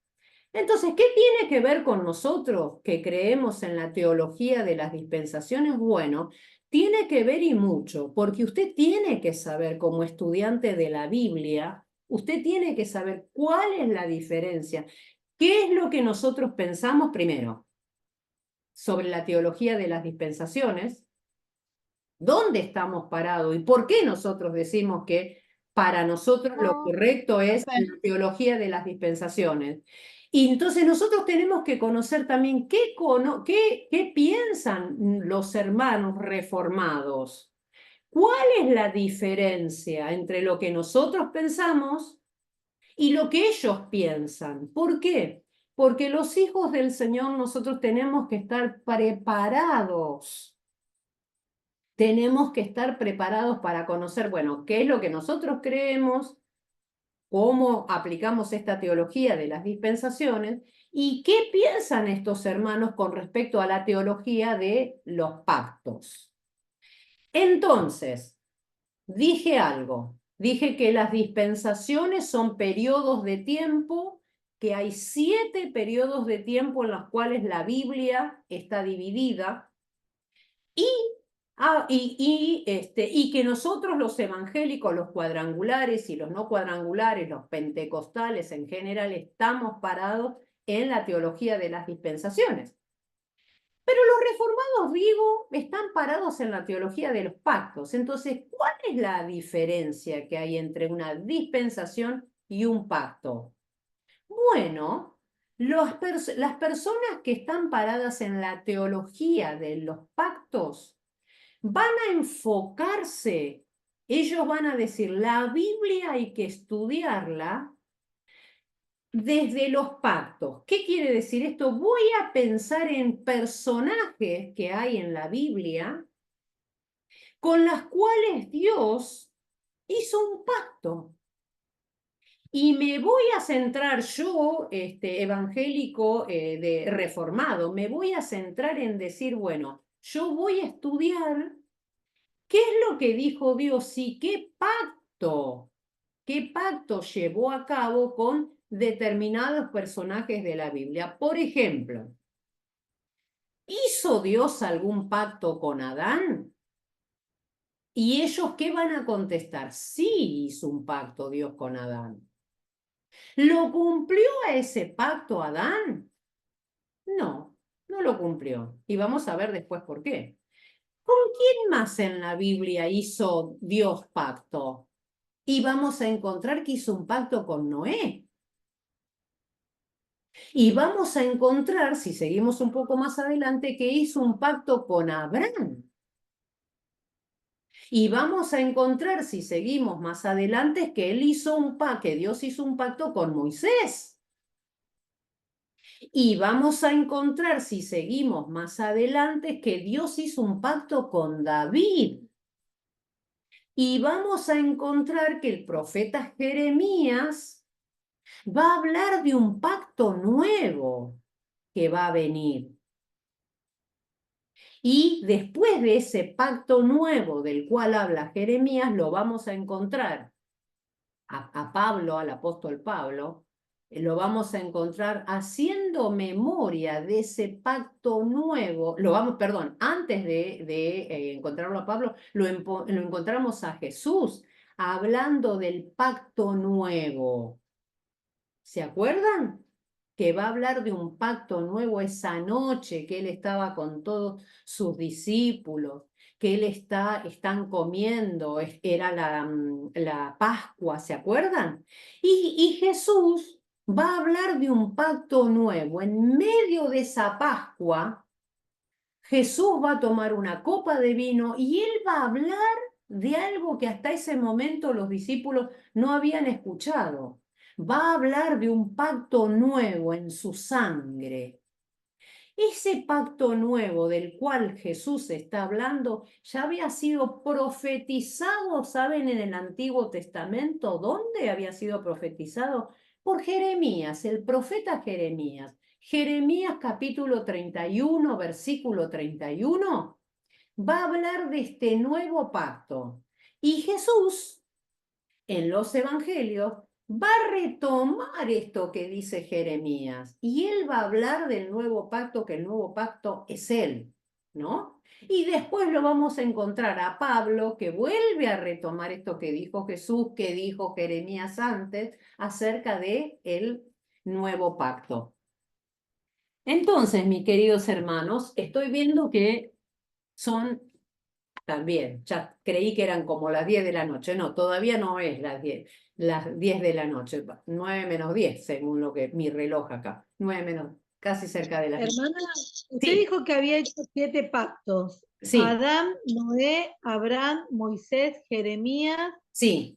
Entonces, ¿qué tiene que ver con nosotros que creemos en la teología de las dispensaciones? Bueno, tiene que ver y mucho, porque usted tiene que saber como estudiante de la Biblia, usted tiene que saber cuál es la diferencia. ¿Qué es lo que nosotros pensamos primero sobre la teología de las dispensaciones? ¿Dónde estamos parados? ¿Y por qué nosotros decimos que para nosotros lo correcto es la teología de las dispensaciones? Y entonces nosotros tenemos que conocer también qué piensan los hermanos reformados. ¿Cuál es la diferencia entre lo que nosotros pensamos y lo que ellos piensan? ¿Por qué? Porque los hijos del Señor nosotros tenemos que estar preparados. Tenemos que estar preparados para conocer, bueno, qué es lo que nosotros creemos, cómo aplicamos esta teología de las dispensaciones y qué piensan estos hermanos con respecto a la teología de los pactos. Entonces, dije algo, dije que las dispensaciones son periodos de tiempo, que hay 7 periodos de tiempo en los cuales la Biblia está dividida y que nosotros los evangélicos, los cuadrangulares y los no cuadrangulares, los pentecostales en general, estamos parados en la teología de las dispensaciones. Pero los reformados, digo, están parados en la teología de los pactos. Entonces, ¿cuál es la diferencia que hay entre una dispensación y un pacto? Bueno, las personas que están paradas en la teología de los pactos van a enfocarse, ellos van a decir, la Biblia hay que estudiarla desde los pactos. ¿Qué quiere decir esto? Voy a pensar en personajes que hay en la Biblia con las cuales Dios hizo un pacto. Y me voy a centrar yo, evangélico reformado, me voy a centrar en decir, bueno, yo voy a estudiar qué es lo que dijo Dios y qué pacto llevó a cabo con determinados personajes de la Biblia. Por ejemplo, ¿hizo Dios algún pacto con Adán? ¿Y ellos qué van a contestar? Sí hizo un pacto Dios con Adán. ¿Lo cumplió a ese pacto Adán? No, no lo cumplió. Y vamos a ver después por qué. ¿Con quién más en la Biblia hizo Dios pacto? Y vamos a encontrar que hizo un pacto con Noé. Y vamos a encontrar, si seguimos un poco más adelante, que hizo un pacto con Abraham. Y vamos a encontrar, si seguimos más adelante, que que Dios hizo un pacto con Moisés. Y vamos a encontrar, si seguimos más adelante, que Dios hizo un pacto con David. Y vamos a encontrar que el profeta Jeremías va a hablar de un pacto nuevo que va a venir. Y después de ese pacto nuevo del cual habla Jeremías, lo vamos a encontrar a Pablo, al apóstol Pablo, lo vamos a encontrar haciendo memoria de ese pacto nuevo, perdón, antes de encontrarlo a Pablo, lo encontramos a Jesús hablando del pacto nuevo. ¿Se acuerdan? Que va a hablar de un pacto nuevo esa noche que él estaba con todos sus discípulos, que están comiendo, era la Pascua, ¿se acuerdan? Y Jesús va a hablar de un pacto nuevo. En medio de esa Pascua, Jesús va a tomar una copa de vino y él va a hablar de algo que hasta ese momento los discípulos no habían escuchado. Va a hablar de un pacto nuevo en su sangre. Ese pacto nuevo del cual Jesús está hablando ya había sido profetizado, ¿saben? En el Antiguo Testamento. ¿Dónde había sido profetizado? Por Jeremías, el profeta Jeremías. Jeremías capítulo 31, versículo 31, va a hablar de este nuevo pacto. Y Jesús, en los evangelios, va a retomar esto que dice Jeremías. Y él va a hablar del nuevo pacto, que el nuevo pacto es él, ¿no? Y después lo vamos a encontrar a Pablo, que vuelve a retomar esto que dijo Jesús, que dijo Jeremías antes, acerca de el nuevo pacto. Entonces, mis queridos hermanos, estoy viendo que son también, ya creí que eran como las 10 de la noche. No, todavía no es las 10 de la noche, 9 menos 10, según lo que mi reloj acá. 9 menos, casi cerca de las 10. Hermana, usted Sí, dijo que había hecho 7 pactos. sí, Adán, Noé, Abraham, Moisés, Jeremías, sí.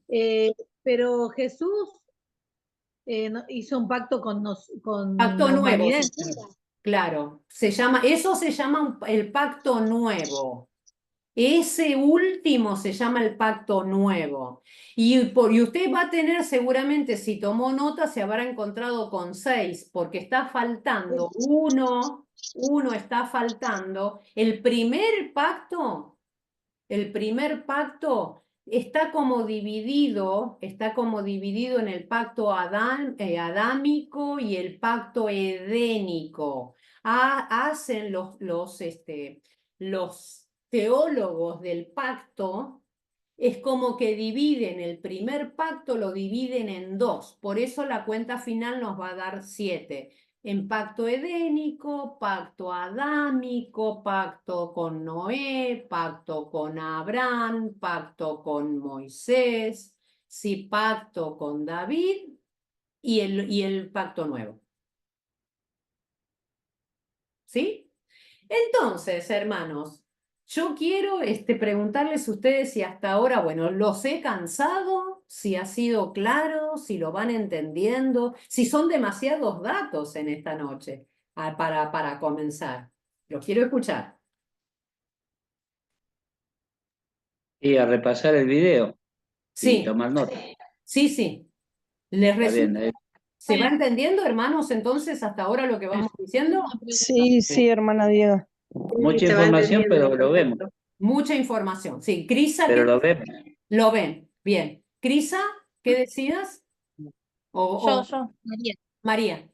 pero Jesús hizo un pacto con Pacto la nuevo, humanidad sí, entera. claro. Eso se llama el pacto nuevo. Ese último se llama el pacto nuevo. Y usted va a tener seguramente, si tomó nota, se habrá encontrado con 6, porque está faltando uno está faltando. El primer pacto está como dividido en el pacto adámico y el pacto edénico. Hacen los teólogos del pacto, es como que dividen el primer pacto, lo dividen en 2. Por eso la cuenta final nos va a dar 7. En pacto edénico, pacto adámico, pacto con Noé, pacto con Abraham, pacto con Moisés, sí, pacto con David y el pacto nuevo. ¿Sí? Entonces, hermanos, yo quiero preguntarles a ustedes si hasta ahora, bueno, los he cansado, si ha sido claro, si lo van entendiendo, si son demasiados datos en esta noche para comenzar. Los quiero escuchar. Y a repasar el video y Sí, tomar nota. sí, sí. ¿Les Está resulta? bien. ¿Se va entendiendo, hermanos, entonces hasta ahora lo que vamos diciendo? Sí, sí, hermana Diego. Mucha Se va información, entendiendo, pero lo vemos. perfecto. Mucha información. Sí, Crisa, Pero lo vemos. lo ven. Bien. Crisa, ¿qué decías? Yo, María. María.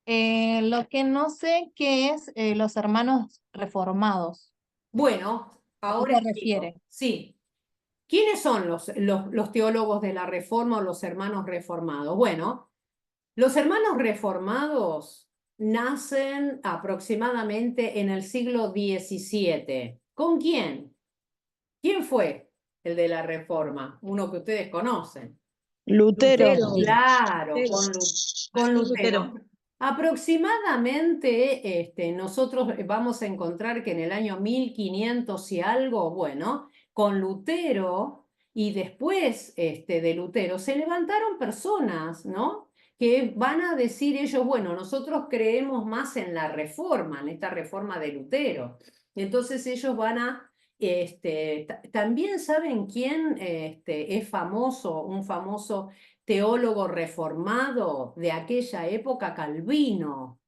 lo que no sé qué es los hermanos reformados. Bueno, ¿A qué ahora se explico. refiere? Sí. ¿quiénes son los teólogos de la Reforma o los hermanos reformados? Bueno, los hermanos reformados nacen aproximadamente en el siglo XVII. ¿Con quién? ¿Quién fue el de la Reforma? Uno que ustedes conocen. Lutero. Claro, con Lutero. Lutero. Aproximadamente nosotros vamos a encontrar que en el año 1500 y algo, bueno, con Lutero y después de Lutero se levantaron personas, ¿no? Que van a decir ellos, bueno, nosotros creemos más en la reforma, en esta reforma de Lutero. Entonces ellos van a también saben quién es famoso, un famoso teólogo reformado de aquella época, Calvino,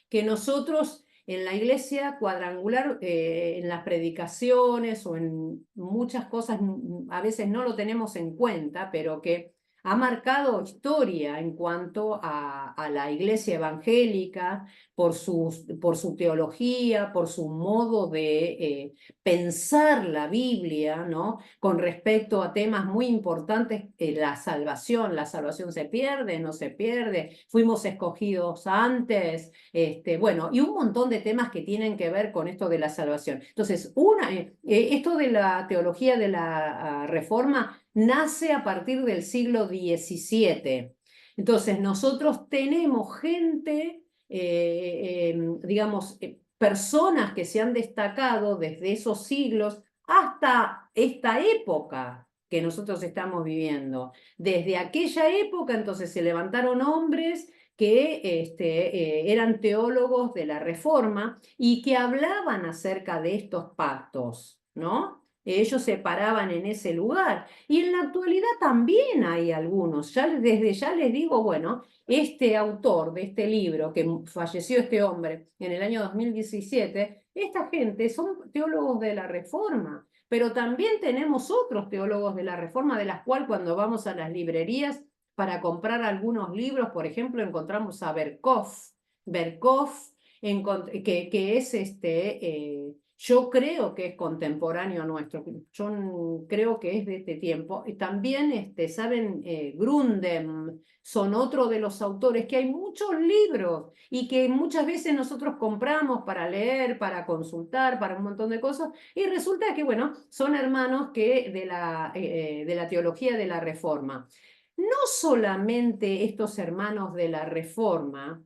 que nosotros en la iglesia cuadrangular, en las predicaciones o en muchas cosas, a veces no lo tenemos en cuenta, pero que ha marcado historia en cuanto a la iglesia evangélica por su teología, por su modo de pensar la Biblia, ¿no? Con respecto a temas muy importantes, la salvación se pierde, no se pierde, fuimos escogidos antes, bueno, y un montón de temas que tienen que ver con esto de la salvación. Entonces, esto de la teología de la Reforma nace a partir del siglo XVII. Entonces, nosotros tenemos gente, digamos, personas que se han destacado desde esos siglos hasta esta época que nosotros estamos viviendo. Desde aquella época, entonces, se levantaron hombres que eran teólogos de la Reforma y que hablaban acerca de estos pactos, ¿no? Ellos se paraban en ese lugar. Y en la actualidad también hay algunos. Desde ya les digo, bueno, este autor de este libro, que falleció este hombre en el año 2017, esta gente son teólogos de la Reforma. Pero también tenemos otros teólogos de la Reforma, de las cuales cuando vamos a las librerías para comprar algunos libros, por ejemplo, encontramos a Berkhof, que es yo creo que es contemporáneo nuestro, yo creo que es de este tiempo. Y también, saben, Gründem son otro de los autores, que hay muchos libros y que muchas veces nosotros compramos para leer, para consultar, para un montón de cosas, y resulta que, bueno, son hermanos que de la teología de la Reforma. No solamente estos hermanos de la Reforma,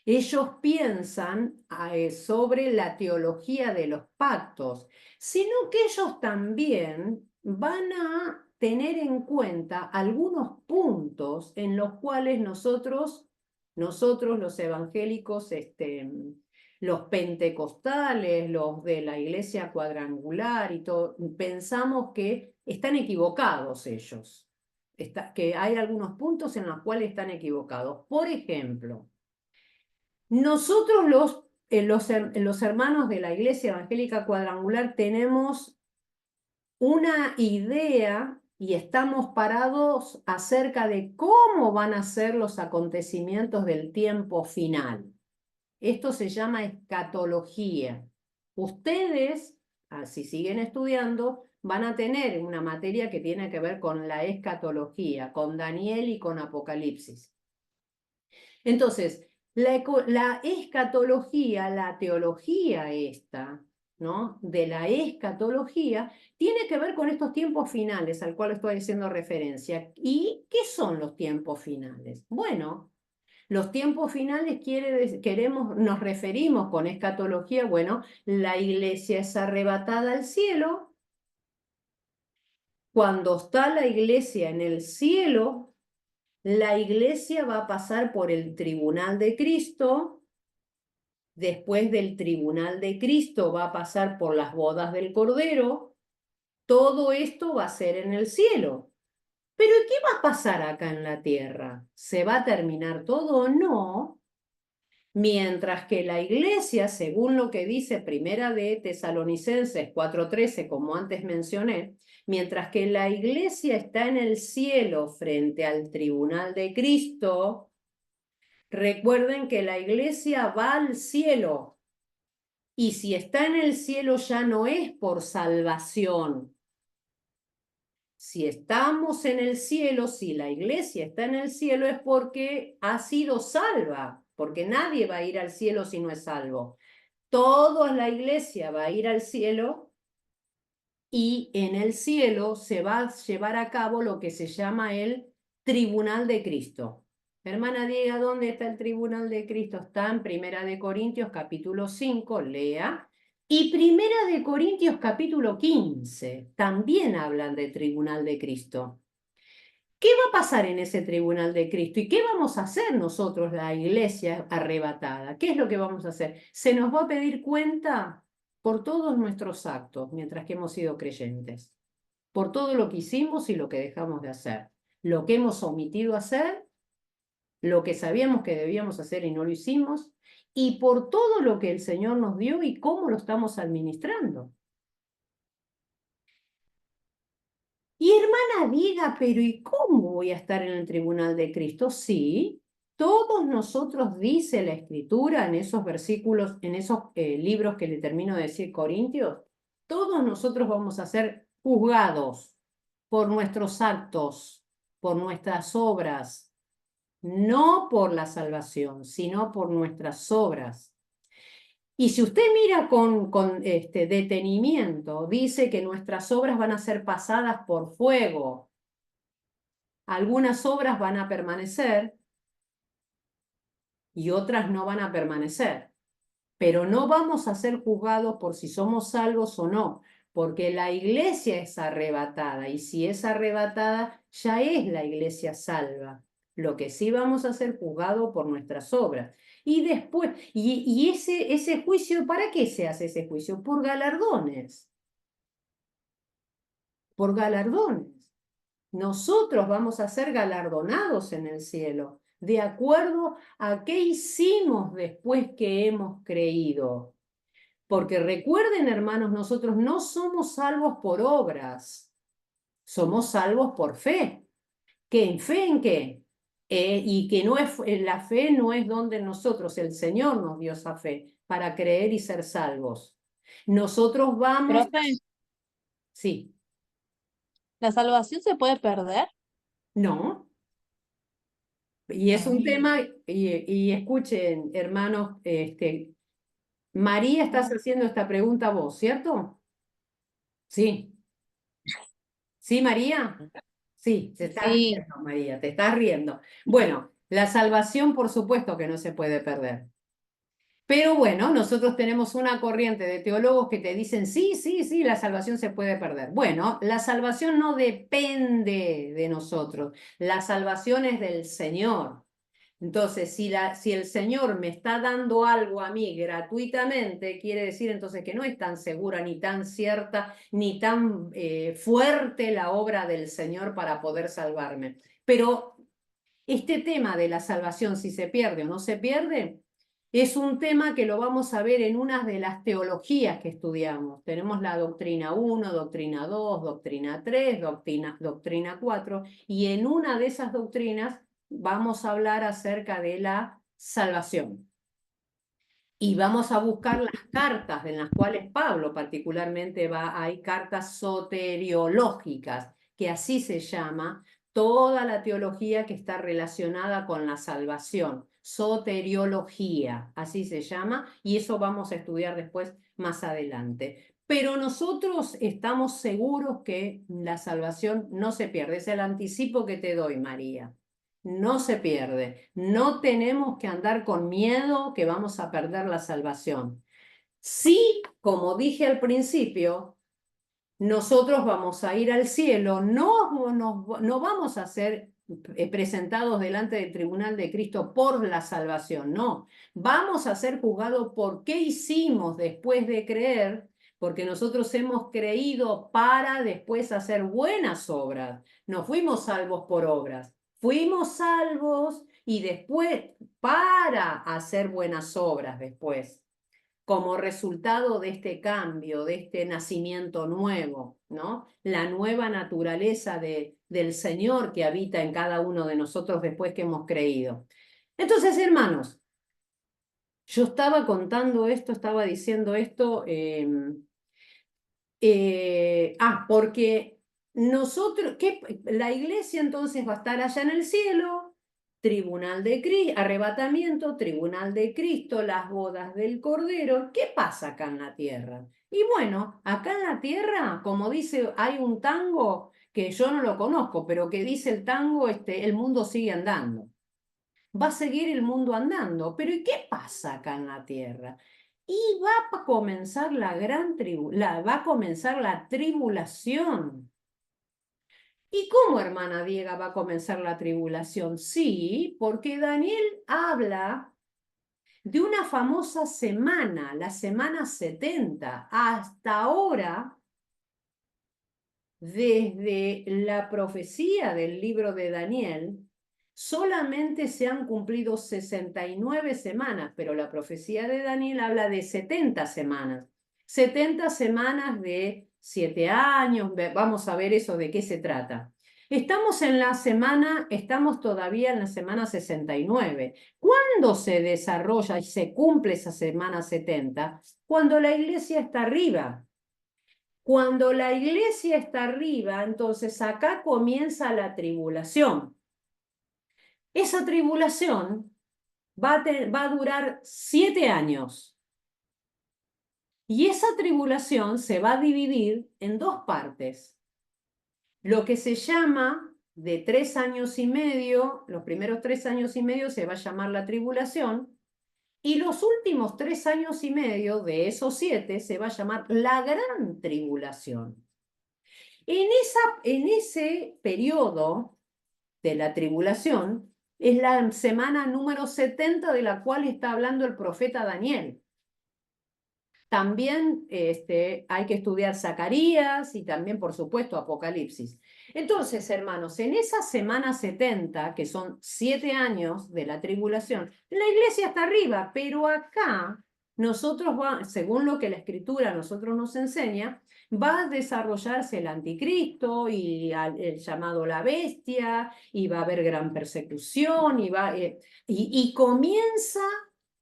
ellos piensan sobre la teología de los pactos, sino que ellos también van a tener en cuenta algunos puntos en los cuales nosotros los evangélicos, los pentecostales, los de la iglesia cuadrangular y todo, pensamos que están equivocados ellos, que hay algunos puntos en los cuales están equivocados. Por ejemplo, nosotros los hermanos de la Iglesia Evangélica Cuadrangular tenemos una idea y estamos parados acerca de cómo van a ser los acontecimientos del tiempo final. Esto se llama escatología. Ustedes, si siguen estudiando, van a tener una materia que tiene que ver con la escatología, con Daniel y con Apocalipsis. Entonces, la escatología, la teología esta, ¿no? De la escatología, tiene que ver con estos tiempos finales al cual estoy haciendo referencia. ¿Y qué son los tiempos finales? Bueno, los tiempos finales nos referimos con escatología, bueno, la iglesia es arrebatada al cielo. Cuando está la iglesia en el cielo, la iglesia va a pasar por el tribunal de Cristo. Después del tribunal de Cristo va a pasar por las bodas del Cordero. Todo esto va a ser en el cielo. Pero ¿qué va a pasar acá en la tierra? ¿Se va a terminar todo o no? Mientras que la iglesia, según lo que dice Primera de Tesalonicenses 4:13, como antes mencioné, mientras que la iglesia está en el cielo frente al tribunal de Cristo, recuerden que la iglesia va al cielo. Y si está en el cielo ya no es por salvación, si estamos en el cielo, si la iglesia está en el cielo, es porque ha sido salva, porque nadie va a ir al cielo si no es salvo. Toda la iglesia va a ir al cielo y en el cielo se va a llevar a cabo lo que se llama el tribunal de Cristo. Hermana Diega, ¿dónde está el tribunal de Cristo? Está en 1 Corintios capítulo 5, lea. Y 1 Corintios capítulo 15 también hablan de tribunal de Cristo. ¿Qué va a pasar en ese tribunal de Cristo? ¿Y qué vamos a hacer nosotros, la iglesia arrebatada? ¿Qué es lo que vamos a hacer? Se nos va a pedir cuenta por todos nuestros actos mientras que hemos sido creyentes, por todo lo que hicimos y lo que dejamos de hacer, lo que hemos omitido hacer, lo que sabíamos que debíamos hacer y no lo hicimos, y por todo lo que el Señor nos dio y cómo lo estamos administrando. Y hermana diga, pero ¿y cómo voy a estar en el tribunal de Cristo? Sí, todos nosotros, dice la Escritura en esos versículos, en esos libros que le termino de decir, Corintios, todos nosotros vamos a ser juzgados por nuestros actos, por nuestras obras, no por la salvación, sino por nuestras obras. Y si usted mira con detenimiento, dice que nuestras obras van a ser pasadas por fuego. Algunas obras van a permanecer y otras no van a permanecer. Pero no vamos a ser juzgados por si somos salvos o no, porque la iglesia es arrebatada y si es arrebatada ya es la iglesia salva. Lo que sí vamos a ser juzgados por nuestras obras. Y después, ese juicio, ¿para qué se hace ese juicio? Por galardones. Por galardones. Nosotros vamos a ser galardonados en el cielo, de acuerdo a qué hicimos después que hemos creído. Porque recuerden, hermanos, nosotros no somos salvos por obras, somos salvos por fe. ¿Qué? ¿En fe en qué? Y que no es, la fe no es donde nosotros, el Señor nos dio esa fe para creer y ser salvos. Nosotros vamos... Profe, Sí, ¿la salvación se puede perder? no. Y es un tema, y escuchen, hermanos, María, estás haciendo esta pregunta vos, ¿cierto? Sí. ¿Sí, María? Sí, te estás Sí. riendo, María, te estás riendo. Bueno, la salvación, por supuesto que no se puede perder. Pero bueno, nosotros tenemos una corriente de teólogos que te dicen, sí, sí, sí, la salvación se puede perder. Bueno, la salvación no depende de nosotros, la salvación es del Señor. Entonces, si el Señor me está dando algo a mí gratuitamente, quiere decir entonces que no es tan segura, ni tan cierta, ni tan fuerte la obra del Señor para poder salvarme. Pero este tema de la salvación, si se pierde o no se pierde, es un tema que lo vamos a ver en una de las teologías que estudiamos. Tenemos la doctrina 1, doctrina 2, doctrina 3, doctrina 4, y en una de esas doctrinas vamos a hablar acerca de la salvación. Y vamos a buscar las cartas en las cuales Pablo particularmente hay cartas soteriológicas, que así se llama toda la teología que está relacionada con la salvación, soteriología, así se llama, y eso vamos a estudiar después más adelante. Pero nosotros estamos seguros que la salvación no se pierde, es el anticipo que te doy, María. No se pierde. No tenemos que andar con miedo que vamos a perder la salvación. Sí, como dije al principio, nosotros vamos a ir al cielo, no vamos a ser presentados delante del tribunal de Cristo por la salvación, no. Vamos a ser juzgados por qué hicimos después de creer, porque nosotros hemos creído para después hacer buenas obras. No fuimos salvos por obras, fuimos salvos y después para hacer buenas obras después, como resultado de este cambio, de este nacimiento nuevo, ¿no? La nueva naturaleza del Señor que habita en cada uno de nosotros después que hemos creído. Entonces, hermanos, yo estaba contando esto, estaba diciendo esto, porque la iglesia entonces va a estar allá en el cielo, tribunal de Cristo, arrebatamiento, tribunal de Cristo, las bodas del Cordero. ¿Qué pasa acá en la tierra? Y bueno, acá en la tierra, como dice, hay un tango que yo no lo conozco, pero que dice el tango, el mundo sigue andando. Va a seguir el mundo andando, pero ¿y qué pasa acá en la tierra? Y va a comenzar va a comenzar la tribulación. ¿Y cómo, hermana Diega, va a comenzar la tribulación? Sí, porque Daniel habla de una famosa semana, la semana 70. Hasta ahora, desde la profecía del libro de Daniel, solamente se han cumplido 69 semanas, pero la profecía de Daniel habla de 70 semanas. 70 semanas de 7 años, vamos a ver eso de qué se trata. Estamos todavía en la semana 69. ¿Cuándo se desarrolla y se cumple esa semana 70? Cuando la iglesia está arriba. Cuando la iglesia está arriba, entonces acá comienza la tribulación. Esa tribulación va a durar 7 años. Y esa tribulación se va a dividir en 2 partes. Lo que se llama de 3 años y medio, los primeros 3 años y medio se va a llamar la tribulación, y los últimos 3 años y medio de esos 7 se va a llamar la gran tribulación. En ese periodo de la tribulación es la semana número 70 de la cual está hablando el profeta Daniel. También hay que estudiar Zacarías y también, por supuesto, Apocalipsis. Entonces, hermanos, en esa semana 70, que son 7 años de la tribulación, la iglesia está arriba, pero acá nosotros, según lo que la Escritura a nosotros nos enseña, va a desarrollarse el anticristo y el llamado la bestia, y va a haber gran persecución, y comienza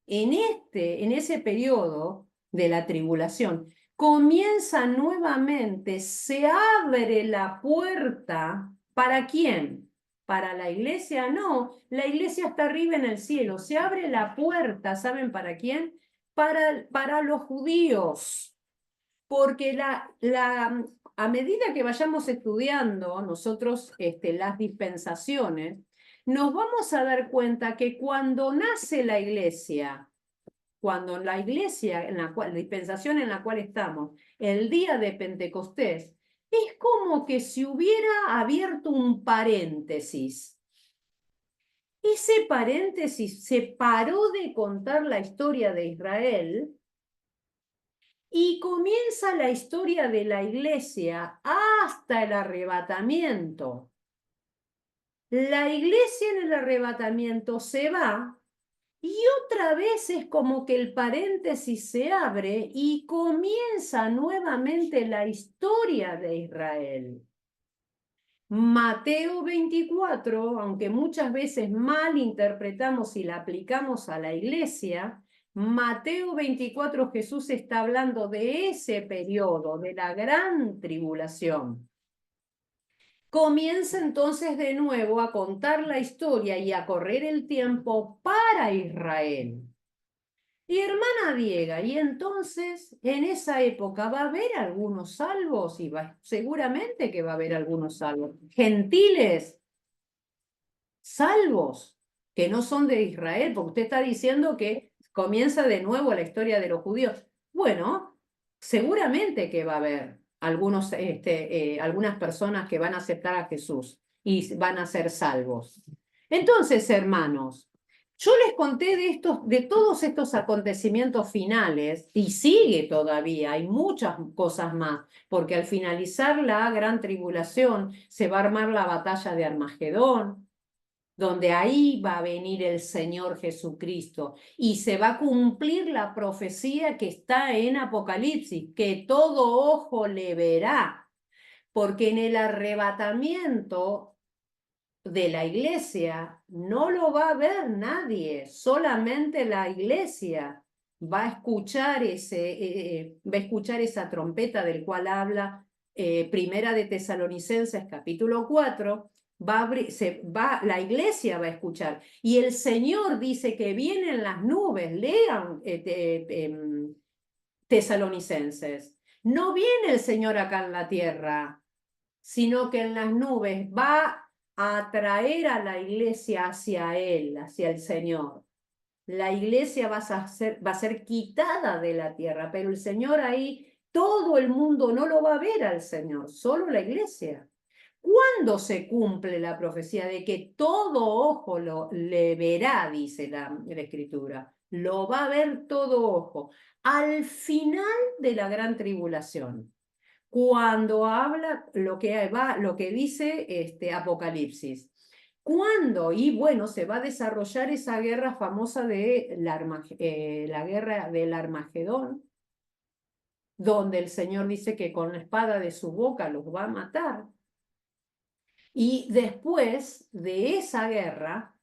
en ese periodo de la tribulación. Comienza nuevamente, se abre la puerta. ¿Para quién? ¿Para la iglesia? No, la iglesia está arriba en el cielo. Se abre la puerta, ¿saben para quién? Para los judíos. Porque a medida que vayamos estudiando nosotros las dispensaciones, nos vamos a dar cuenta que cuando nace la iglesia, la dispensación en la cual estamos, el día de Pentecostés, es como que si hubiera abierto un paréntesis. Ese paréntesis se paró de contar la historia de Israel y comienza la historia de la iglesia hasta el arrebatamiento. La iglesia en el arrebatamiento se va. Y otra vez es como que el paréntesis se abre y comienza nuevamente la historia de Israel. Mateo 24, aunque muchas veces mal interpretamos y la aplicamos a la iglesia, Mateo 24 Jesús está hablando de ese periodo, de la gran tribulación. Comienza entonces de nuevo a contar la historia y a correr el tiempo para Israel. Y hermana Diega, y entonces en esa época va a haber algunos salvos, y seguramente que va a haber algunos salvos, gentiles, salvos, que no son de Israel, porque usted está diciendo que comienza de nuevo la historia de los judíos. Bueno, seguramente que va a haber algunas personas que van a aceptar a Jesús y van a ser salvos. Entonces, hermanos, yo les conté de todos estos acontecimientos finales, y sigue todavía, hay muchas cosas más, porque al finalizar la gran tribulación se va a armar la batalla de Armagedón, donde ahí va a venir el Señor Jesucristo y se va a cumplir la profecía que está en Apocalipsis, que todo ojo le verá, porque en el arrebatamiento de la iglesia no lo va a ver nadie, solamente la iglesia va a escuchar esa trompeta del cual habla Primera de Tesalonicenses, capítulo 4, la iglesia va a escuchar. Y el Señor dice que vienen las nubes, lean Tesalonicenses. No viene el Señor acá en la tierra, sino que en las nubes va a atraer a la iglesia hacia Él, hacia el Señor. La iglesia va a ser quitada de la tierra, pero el Señor ahí, todo el mundo no lo va a ver al Señor, solo la iglesia. ¿Cuándo se cumple la profecía de que todo ojo le verá, dice la Escritura? Lo va a ver todo ojo. Al final de la gran tribulación, cuando habla lo que dice Apocalipsis. ¿Cuándo? Y bueno, se va a desarrollar esa guerra famosa de la guerra del Armagedón, donde el Señor dice que con la espada de su boca los va a matar. Y después de esa guerra,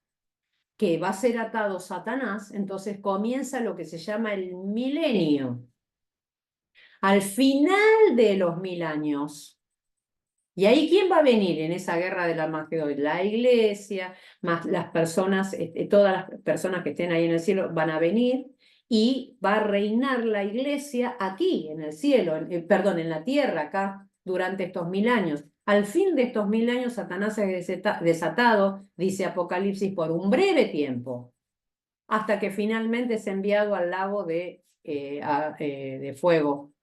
que va a ser atado Satanás, entonces comienza lo que se llama el milenio. Al final de los 1000 años. ¿Y ahí quién va a venir en esa guerra del Armagedón? La iglesia, más las personas, todas las personas que estén ahí en el cielo van a venir y va a reinar la iglesia aquí, en el cielo, perdón, en la tierra acá, durante estos 1000 años. Al fin de estos 1000 años, Satanás es desatado, dice Apocalipsis, por un breve tiempo, hasta que finalmente es enviado al lago de fuego.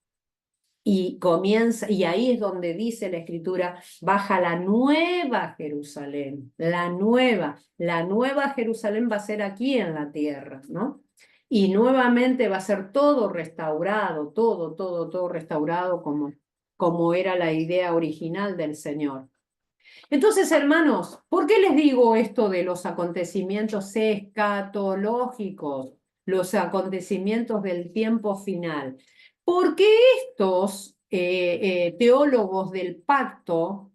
Y comienza, y ahí es donde dice la Escritura, baja la nueva Jerusalén, la nueva Jerusalén va a ser aquí en la tierra, ¿no? Y nuevamente va a ser todo restaurado, todo restaurado como era la idea original del Señor. Entonces, hermanos, ¿por qué les digo esto de los acontecimientos escatológicos, los acontecimientos del tiempo final? Porque estos teólogos del pacto,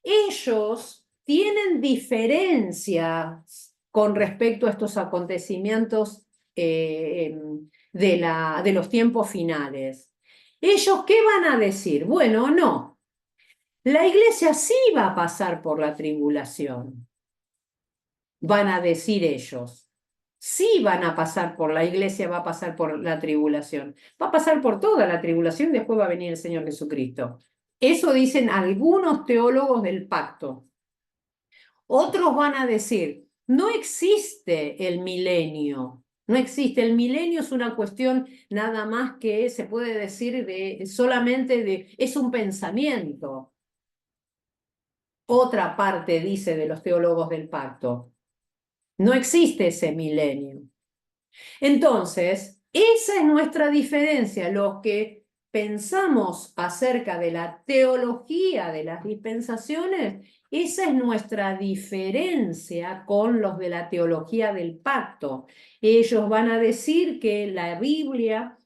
ellos tienen diferencias con respecto a estos acontecimientos de los tiempos finales. ¿Ellos qué van a decir? Bueno, no. La iglesia sí va a pasar por la tribulación, van a decir ellos. Sí van a pasar por la iglesia, va a pasar por la tribulación. Va a pasar por toda la tribulación, después va a venir el Señor Jesucristo. Eso dicen algunos teólogos del pacto. Otros van a decir, no existe el milenio. No existe. El milenio es una cuestión nada más que se puede decir es un pensamiento. Otra parte dice de los teólogos del pacto, no existe ese milenio. Entonces, esa es nuestra diferencia, los que pensamos acerca de la teología de las dispensaciones, esa es nuestra diferencia con los de la teología del pacto. Ellos van a decir que la Biblia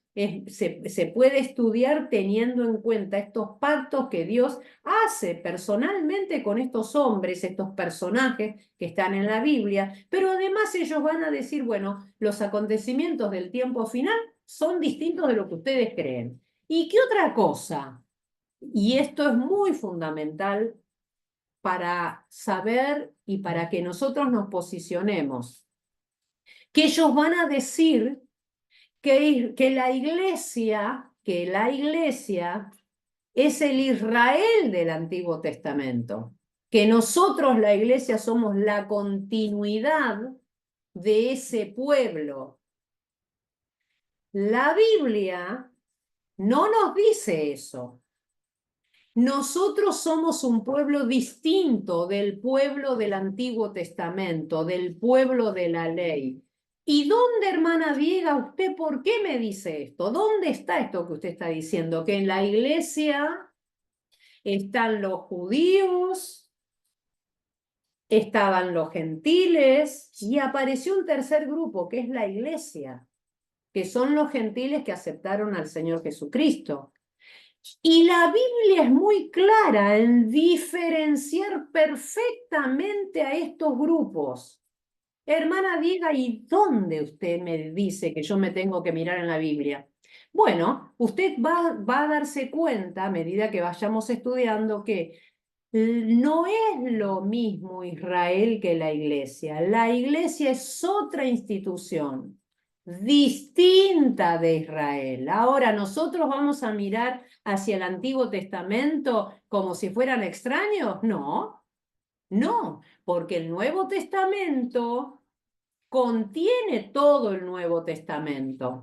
se puede estudiar teniendo en cuenta estos pactos que Dios hace personalmente con estos hombres, estos personajes que están en la Biblia, pero además ellos van a decir, bueno, los acontecimientos del tiempo final son distintos de lo que ustedes creen. ¿Y qué otra cosa? Y esto es muy fundamental para saber y para que nosotros nos posicionemos, que ellos van a decir que la iglesia es el Israel del Antiguo Testamento, que nosotros, la iglesia, somos la continuidad de ese pueblo. La Biblia no nos dice eso. Nosotros somos un pueblo distinto del pueblo del Antiguo Testamento, del pueblo de la ley. ¿Y dónde, hermana Diega, usted por qué me dice esto? ¿Dónde está esto que usted está diciendo? Que en la iglesia están los judíos, estaban los gentiles y apareció un tercer grupo que es la iglesia, que son los gentiles que aceptaron al Señor Jesucristo. Y la Biblia es muy clara en diferenciar perfectamente a estos grupos. Hermana Diega, ¿y dónde usted me dice que yo me tengo que mirar en la Biblia? Bueno, usted va a darse cuenta a medida que vayamos estudiando que no es lo mismo Israel que la iglesia. La iglesia es otra institución distinta de Israel. Ahora, ¿nosotros vamos a mirar hacia el Antiguo Testamento como si fueran extraños? No, no, porque el Nuevo Testamento contiene todo el Nuevo Testamento.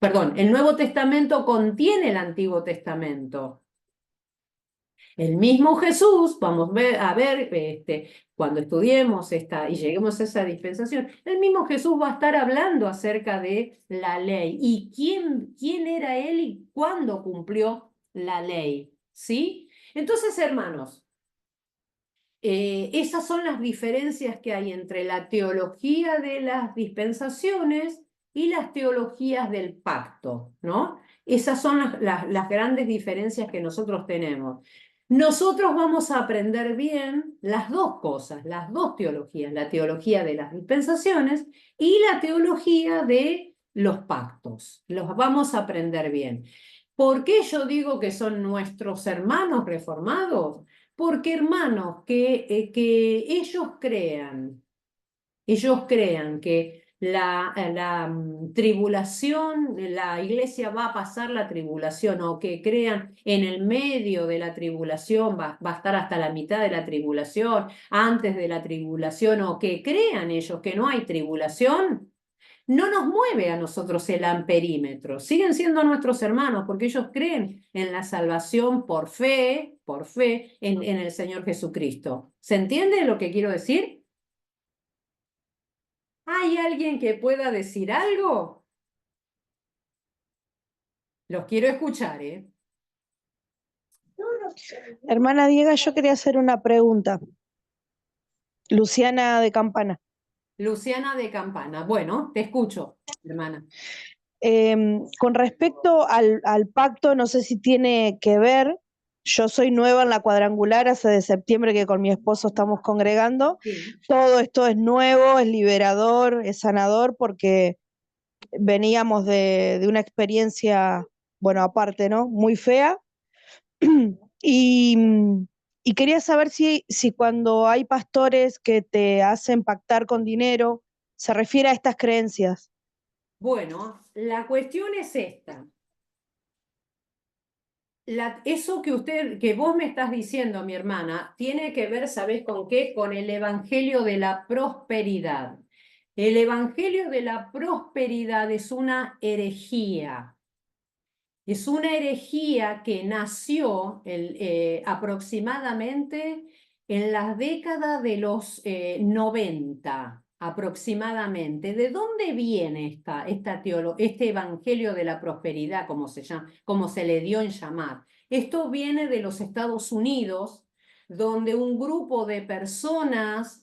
Perdón, el Nuevo Testamento contiene el Antiguo Testamento. El mismo Jesús, vamos a ver cuando estudiemos esta y lleguemos a esa dispensación, el mismo Jesús va a estar hablando acerca de la ley y quién era él y cuándo cumplió la ley, ¿sí? Entonces, hermanos, esas son las diferencias que hay entre la teología de las dispensaciones y las teologías del pacto, ¿no? Esas son las grandes diferencias que nosotros tenemos. Nosotros vamos a aprender bien las dos cosas, las dos teologías, la teología de las dispensaciones y la teología de los pactos. Los vamos a aprender bien. ¿Por qué yo digo que son nuestros hermanos reformados? Porque, hermanos, que ellos crean que la tribulación, la iglesia va a pasar la tribulación, o que crean en el medio de la tribulación, va a estar hasta la mitad de la tribulación, antes de la tribulación, o que crean ellos que no hay tribulación, no nos mueve a nosotros el amperímetro. Siguen siendo nuestros hermanos porque ellos creen en la salvación por fe en el Señor Jesucristo. ¿Se entiende lo que quiero decir? ¿Hay alguien que pueda decir algo? Los quiero escuchar, ¿eh? Hermana Diega, yo quería hacer una pregunta. Luciana de Campana. Luciana de Campana. Bueno, te escucho, hermana. Con respecto al pacto, no sé si tiene que ver. Yo soy nueva en la cuadrangular, hace de septiembre que con mi esposo estamos congregando. Sí. Todo esto es nuevo, es liberador, es sanador, porque veníamos de una experiencia, bueno, aparte, ¿no? Muy fea. Y, y quería saber si cuando hay pastores que te hacen pactar con dinero, se refiere a estas creencias. Bueno, la cuestión es esta. Eso que vos me estás diciendo, mi hermana, tiene que ver, ¿sabés con qué? Con el Evangelio de la prosperidad. El Evangelio de la prosperidad es una herejía. Es una herejía que nació aproximadamente en las décadas de los 90, aproximadamente. ¿De dónde viene este Evangelio de la prosperidad, como se llama, como se le dio en llamar? Esto viene de los Estados Unidos, donde un grupo de personas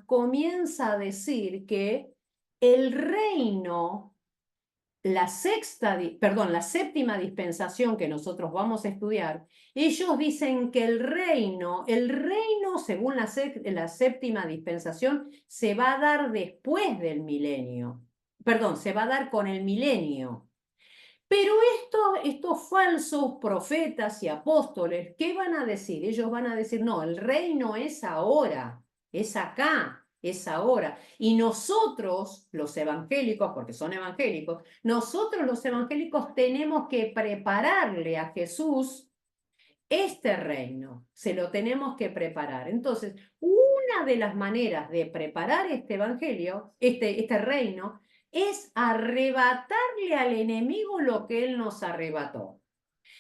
comienza a decir que el reino la séptima dispensación que nosotros vamos a estudiar, ellos dicen que el reino según la séptima dispensación, se va a dar después del milenio. Perdón, se va a dar con el milenio. Pero estos falsos profetas y apóstoles, ¿qué van a decir? Ellos van a decir, no, el reino es ahora, es acá, es ahora. Y nosotros, los evangélicos, porque son evangélicos, nosotros los evangélicos tenemos que prepararle a Jesús este reino, se lo tenemos que preparar. Entonces, una de las maneras de preparar este evangelio, este reino, es arrebatarle al enemigo lo que él nos arrebató.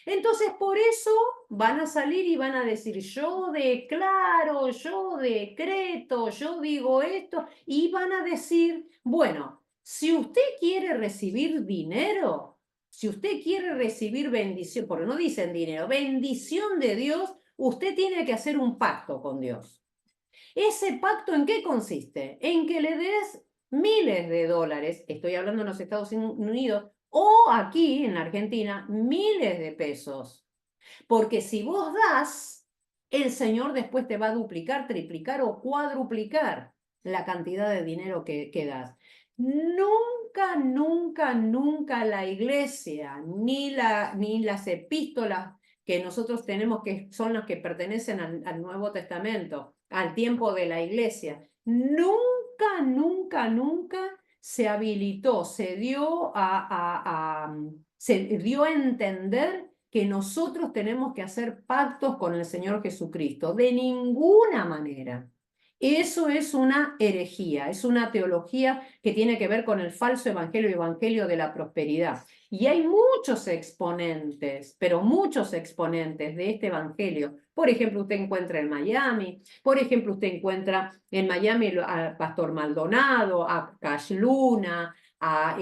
Entonces, por eso van a salir y van a decir, yo declaro, yo decreto, yo digo esto, y van a decir, bueno, si usted quiere recibir dinero, si usted quiere recibir bendición, porque no dicen dinero, bendición de Dios, usted tiene que hacer un pacto con Dios. ¿Ese pacto en qué consiste? En que le des miles de dólares, estoy hablando en los Estados Unidos, o aquí en la Argentina, miles de pesos. Porque si vos das, el Señor después te va a duplicar, triplicar o cuadruplicar la cantidad de dinero que das. Nunca, nunca, nunca la iglesia, ni las epístolas que nosotros tenemos, que son las que pertenecen al Nuevo Testamento, al tiempo de la iglesia, nunca, nunca, nunca se habilitó, se dio se dio a entender que nosotros tenemos que hacer pactos con el Señor Jesucristo, de ninguna manera. Eso es una herejía, es una teología que tiene que ver con el falso evangelio de la prosperidad. Y hay muchos exponentes, pero muchos exponentes de este evangelio. Por ejemplo, usted encuentra en Miami, por ejemplo, usted encuentra en Miami al Pastor Maldonado, a Cash Luna, a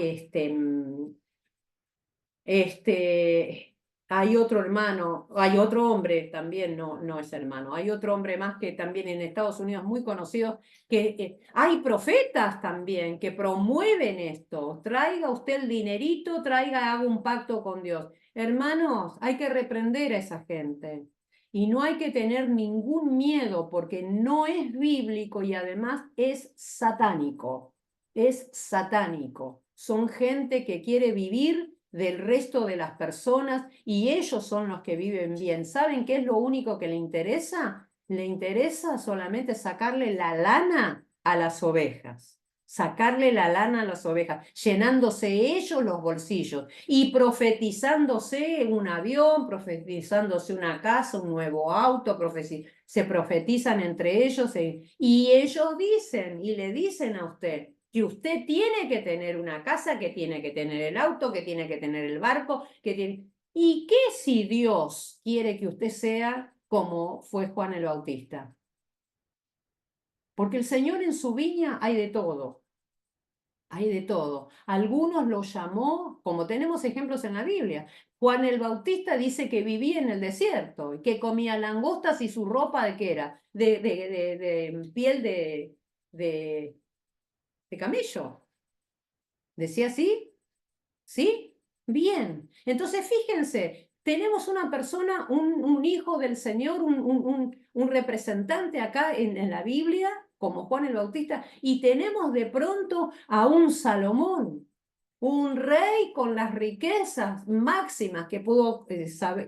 hay otro hermano, hay otro hombre también, no es hermano, hay otro hombre más que también en Estados Unidos muy conocido, que hay profetas también que promueven esto. Traiga usted el dinerito, haga un pacto con Dios. Hermanos, hay que reprender a esa gente. Y no hay que tener ningún miedo porque no es bíblico y además es satánico. Es satánico. Son gente que quiere vivir del resto de las personas y ellos son los que viven bien. ¿Saben qué es lo único que le interesa? Le interesa solamente sacarle la lana a las ovejas. Sacarle la lana a las ovejas, llenándose ellos los bolsillos y profetizándose un avión, profetizándose una casa, un nuevo auto, se profetizan entre ellos y ellos dicen y le dicen a usted que usted tiene que tener una casa, que tiene que tener el auto, que tiene que tener el barco, que tiene... ¿Y qué si Dios quiere que usted sea como fue Juan el Bautista? Porque el Señor en su viña hay de todo. Hay de todo. Algunos lo llamó, como tenemos ejemplos en la Biblia. Juan el Bautista dice que vivía en el desierto y que comía langostas y su ropa de qué era, de piel de camello. ¿Decía así? ¿Sí? Bien. Entonces, fíjense, tenemos una persona, un hijo del Señor, un representante acá en la Biblia, como Juan el Bautista, y tenemos de pronto a un Salomón, un rey con las riquezas máximas que pudo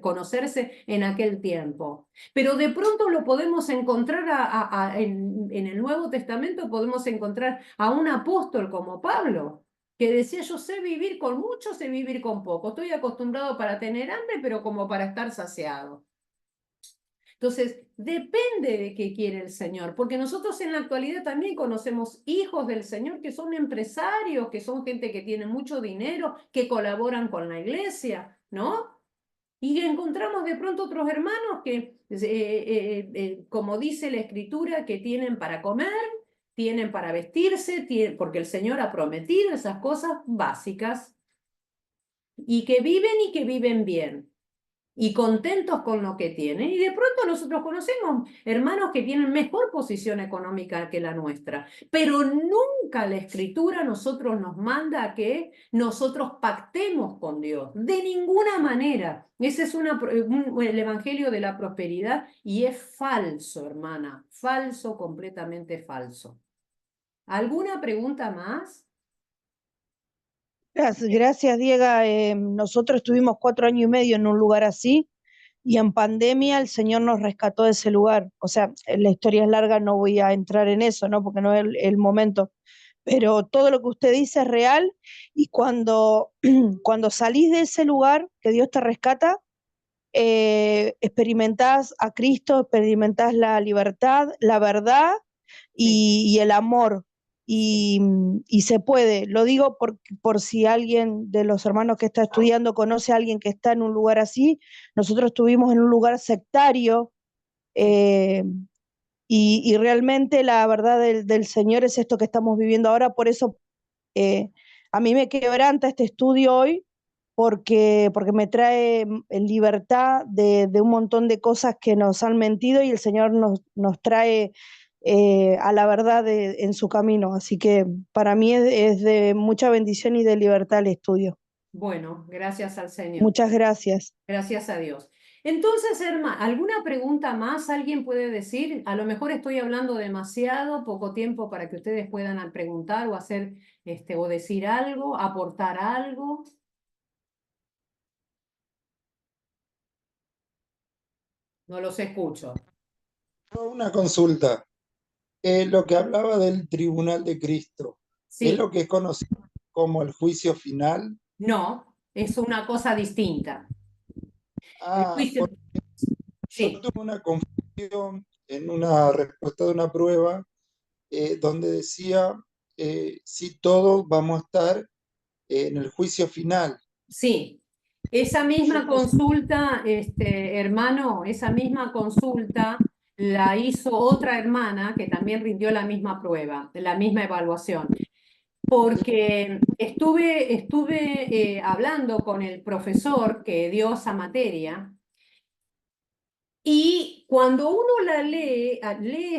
conocerse en aquel tiempo. Pero de pronto lo podemos encontrar en el Nuevo Testamento, podemos encontrar a un apóstol como Pablo, que decía, yo sé vivir con mucho, sé vivir con poco. Estoy acostumbrado para tener hambre, pero como para estar saciado. Entonces, depende de qué quiere el Señor, porque nosotros en la actualidad también conocemos hijos del Señor que son empresarios, que son gente que tiene mucho dinero, que colaboran con la iglesia, ¿no? Y encontramos de pronto otros hermanos que, como dice la Escritura, que tienen para comer, tienen para vestirse, porque el Señor ha prometido esas cosas básicas, y que viven bien y contentos con lo que tienen. Y de pronto nosotros conocemos hermanos que tienen mejor posición económica que la nuestra, pero nunca la Escritura a nosotros nos manda a que nosotros pactemos con Dios, de ninguna manera. Ese es el evangelio de la prosperidad y es falso, hermana, falso, completamente falso. ¿Alguna pregunta más? Gracias, Diego. Nosotros estuvimos 4 años y medio en un lugar así y en pandemia el Señor nos rescató de ese lugar. O sea, la historia es larga, no voy a entrar en eso, ¿no? Porque no es el momento. Pero todo lo que usted dice es real y cuando salís de ese lugar que Dios te rescata, experimentás a Cristo, experimentás la libertad, la verdad y el amor. Y se puede, lo digo por si alguien de los hermanos que está estudiando conoce a alguien que está en un lugar así. Nosotros estuvimos en un lugar sectario y realmente la verdad del Señor es esto que estamos viviendo ahora. Por eso a mí me quebranta este estudio hoy porque me trae libertad de un montón de cosas que nos han mentido y el Señor nos trae a la verdad en su camino. Así que para mí es de mucha bendición y de libertad el estudio. Bueno, gracias al Señor. Muchas gracias. Gracias a Dios. Entonces, hermano, ¿alguna pregunta más alguien puede decir? A lo mejor estoy hablando demasiado, poco tiempo para que ustedes puedan preguntar o hacer, o decir algo, aportar algo. No los escucho. Una consulta. Lo que hablaba del Tribunal de Cristo, ¿es Sí, lo que es conocido como el juicio final? no, es una cosa distinta. El Ah, juicio, yo sí, tuve una confusión en una respuesta de una prueba donde decía si todos vamos a estar en el juicio final. sí. Esa Yo misma puse, consulta, hermano, esa misma consulta la hizo otra hermana que también rindió la misma prueba, la misma evaluación. Porque estuve hablando con el profesor que dio esa materia y cuando uno la lee, lee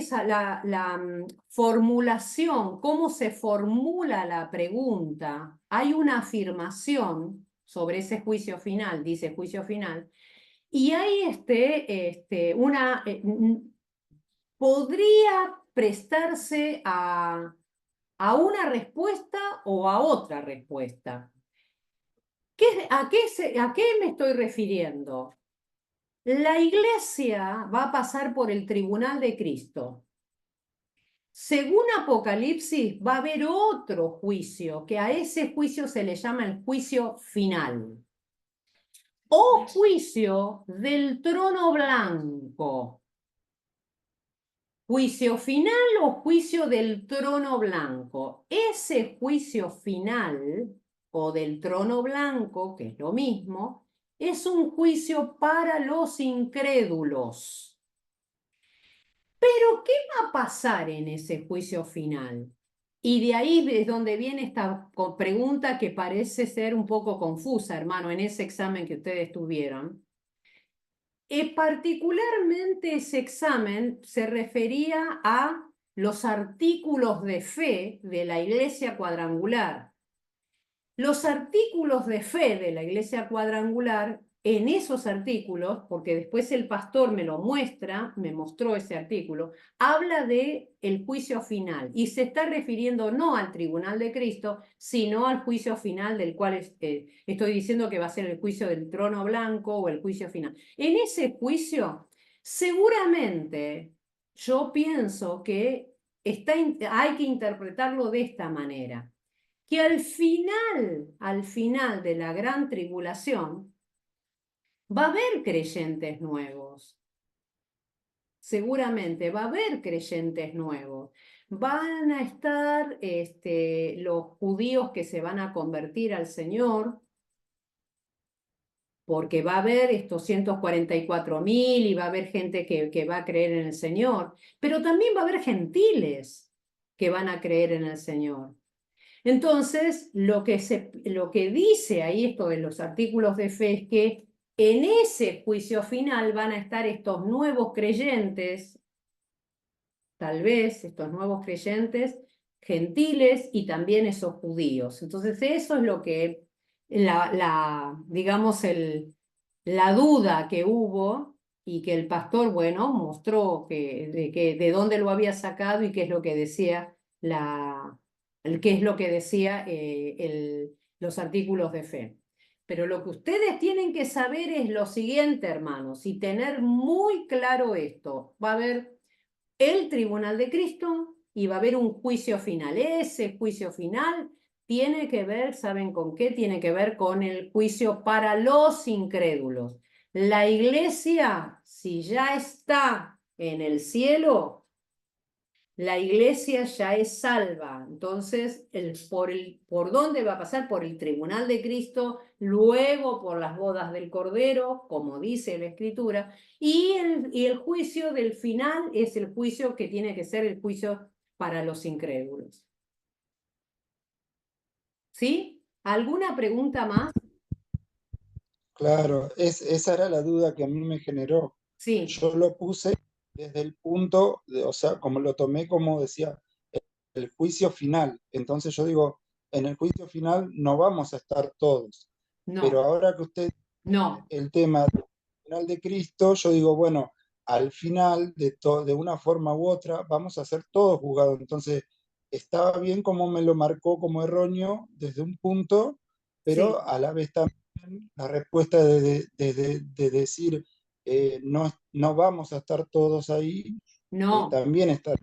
la formulación, cómo se formula la pregunta, hay una afirmación sobre ese juicio final, dice juicio final, y hay podría prestarse a una respuesta o a otra respuesta. ¿A qué me estoy refiriendo? La iglesia va a pasar por el tribunal de Cristo. Según Apocalipsis, va a haber otro juicio, que a ese juicio se le llama el juicio final. O juicio del trono blanco. Juicio final o juicio del trono blanco. Ese juicio final o del trono blanco, que es lo mismo, es un juicio para los incrédulos. Pero, ¿qué va a pasar en ese juicio final? Y de ahí es donde viene esta pregunta que parece ser un poco confusa, hermano, en ese examen que ustedes tuvieron. Particularmente ese examen se refería a los artículos de fe de la Iglesia Cuadrangular. Los artículos de fe de la Iglesia Cuadrangular, en esos artículos, porque después el pastor me lo muestra, me mostró ese artículo, habla de el juicio final y se está refiriendo no al tribunal de Cristo, sino al juicio final del cual estoy diciendo que va a ser el juicio del trono blanco o el juicio final. En ese juicio, seguramente yo pienso que hay que interpretarlo de esta manera, que al final de la gran tribulación, va a haber creyentes nuevos. Seguramente va a haber creyentes nuevos. Van a estar los judíos que se van a convertir al Señor, porque va a haber estos 144.000 y va a haber gente que va a creer en el Señor, pero también va a haber gentiles que van a creer en el Señor. Entonces, lo que dice ahí esto en los artículos de fe es que en ese juicio final van a estar estos nuevos creyentes, tal vez estos nuevos creyentes gentiles y también esos judíos. Entonces, eso es lo que, digamos, la duda que hubo y que el pastor, bueno, mostró de dónde lo había sacado y qué es lo que decía qué es lo que decía los artículos de fe. Pero lo que ustedes tienen que saber es lo siguiente, hermanos, y tener muy claro esto. Va a haber el tribunal de Cristo y va a haber un juicio final. Ese juicio final tiene que ver, ¿saben con qué? Tiene que ver con el juicio para los incrédulos. La iglesia, si ya está en el cielo, la iglesia ya es salva. Entonces, ¿por dónde va a pasar? Por el tribunal de Cristo, luego por las bodas del Cordero, como dice la Escritura, y el juicio del final es el juicio que tiene que ser el juicio para los incrédulos. ¿Sí? ¿Alguna pregunta más? claro, esa era la duda que a mí me generó. Sí, Yo lo puse desde el punto, o sea, como lo tomé como decía, el juicio final. Entonces yo digo, en el juicio final no vamos a estar todos. Pero no, ahora que usted no, el tema del final de Cristo, yo digo, bueno, al final, de una forma u otra, vamos a ser todos juzgados. Entonces, estaba bien como me lo marcó como erróneo desde un punto, Sí, pero a la vez también la respuesta de decir, no vamos a estar todos ahí, no, también está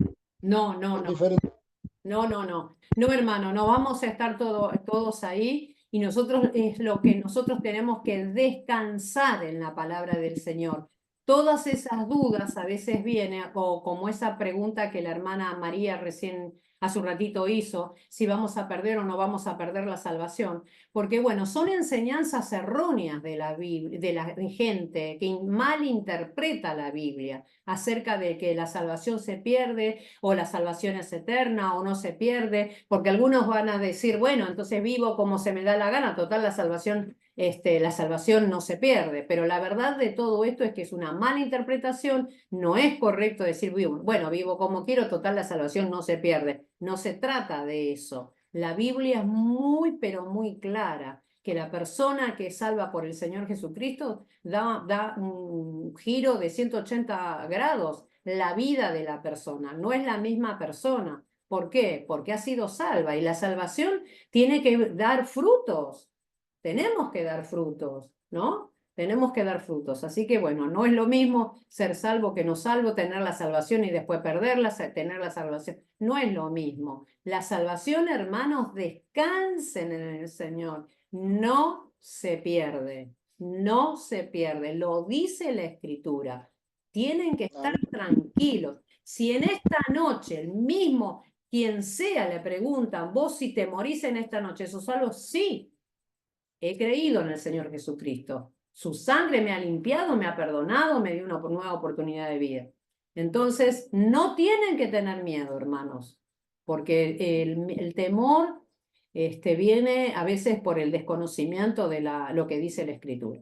no, por no. diferente. No, no, no. No, hermano, no vamos a estar todos ahí y nosotros es lo que nosotros tenemos que descansar en la palabra del Señor. Todas esas dudas a veces vienen, o como esa pregunta que la hermana María recién hace un ratito hizo, si vamos a perder o no vamos a perder la salvación. Porque bueno, son enseñanzas erróneas de la Biblia, de gente que malinterpreta la Biblia acerca de que la salvación se pierde o la salvación es eterna o no se pierde, porque algunos van a decir, bueno, entonces vivo como se me da la gana, total la salvación no se pierde, pero la verdad de todo esto es que es una mala interpretación, no es correcto decir, bueno, vivo como quiero, total la salvación no se pierde, no se trata de eso. La Biblia es muy, pero muy clara que la persona que es salva por el Señor Jesucristo da un giro de 180 grados la vida de la persona, no es la misma persona. ¿Por qué? Porque ha sido salva y la salvación tiene que dar frutos. Tenemos que dar frutos, ¿no? Tenemos que dar frutos. Así que bueno, no es lo mismo ser salvo que no salvo, tener la salvación y después perderla, tener la salvación. No es lo mismo. La salvación, hermanos, descansen en el Señor. No se pierde, no se pierde. Lo dice la Escritura. Tienen que estar tranquilos. Si en esta noche el mismo, quien sea, le preguntan, vos si te morís en esta noche, ¿sos salvo? Sí, he creído en el Señor Jesucristo. Su sangre me ha limpiado, me ha perdonado, me dio una nueva oportunidad de vida. Entonces, no tienen que tener miedo, hermanos, porque el temor viene a veces por el desconocimiento de lo que dice la Escritura.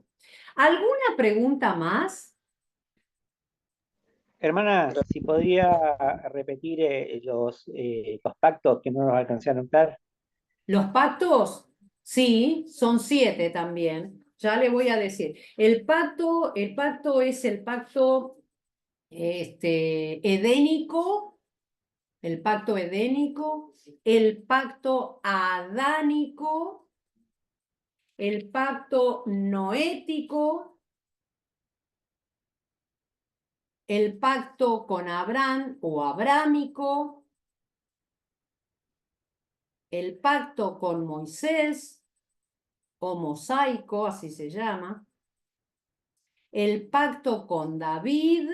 ¿Alguna pregunta más? Hermana, si podría repetir los pactos que no nos alcancé a anotar. Los pactos, sí, son 7 también. Ya le voy a decir. El pacto es el pacto edénico, el pacto edénico, el pacto adánico, el pacto noético, el pacto con Abraham o abrámico, el pacto con Moisés o mosaico, así se llama, el pacto con David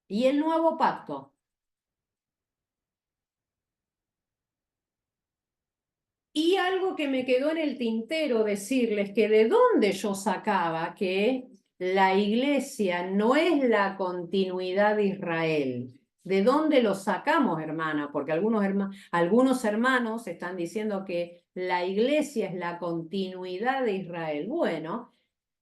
y el nuevo pacto. Y algo que me quedó en el tintero decirles que de dónde yo sacaba que la iglesia no es la continuidad de Israel. ¿De dónde lo sacamos, hermana? Porque algunos hermanos están diciendo que la iglesia es la continuidad de Israel. Bueno,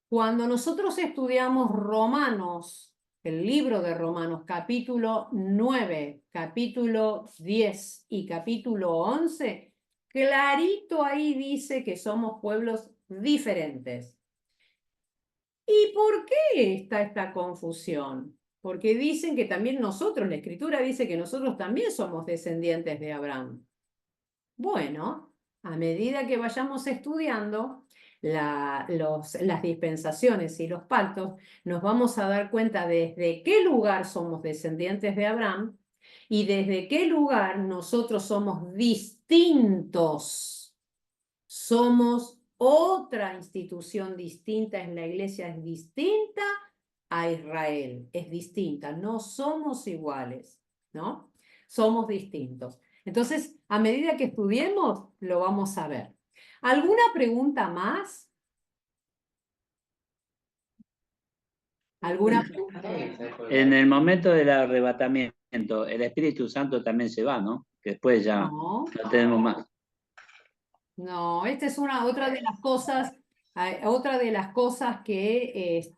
cuando nosotros estudiamos Romanos, el libro de Romanos, capítulo 9, capítulo 10 y capítulo 11, clarito ahí dice que somos pueblos diferentes. ¿Y por qué está esta confusión? Porque dicen que también nosotros, la Escritura dice que nosotros también somos descendientes de Abraham. Bueno, a medida que vayamos estudiando las dispensaciones y los pactos, nos vamos a dar cuenta desde qué lugar somos descendientes de Abraham y desde qué lugar nosotros somos distintos. Somos otra institución distinta, en la iglesia es distinta a Israel, es distinta, no somos iguales, ¿no? Somos distintos. Entonces, a medida que estudiemos, lo vamos a ver. ¿Alguna pregunta más? ¿Alguna pregunta? En el momento del arrebatamiento, el Espíritu Santo también se va, ¿no? Que después ya No, no tenemos más. no, esta es otra de las cosas, que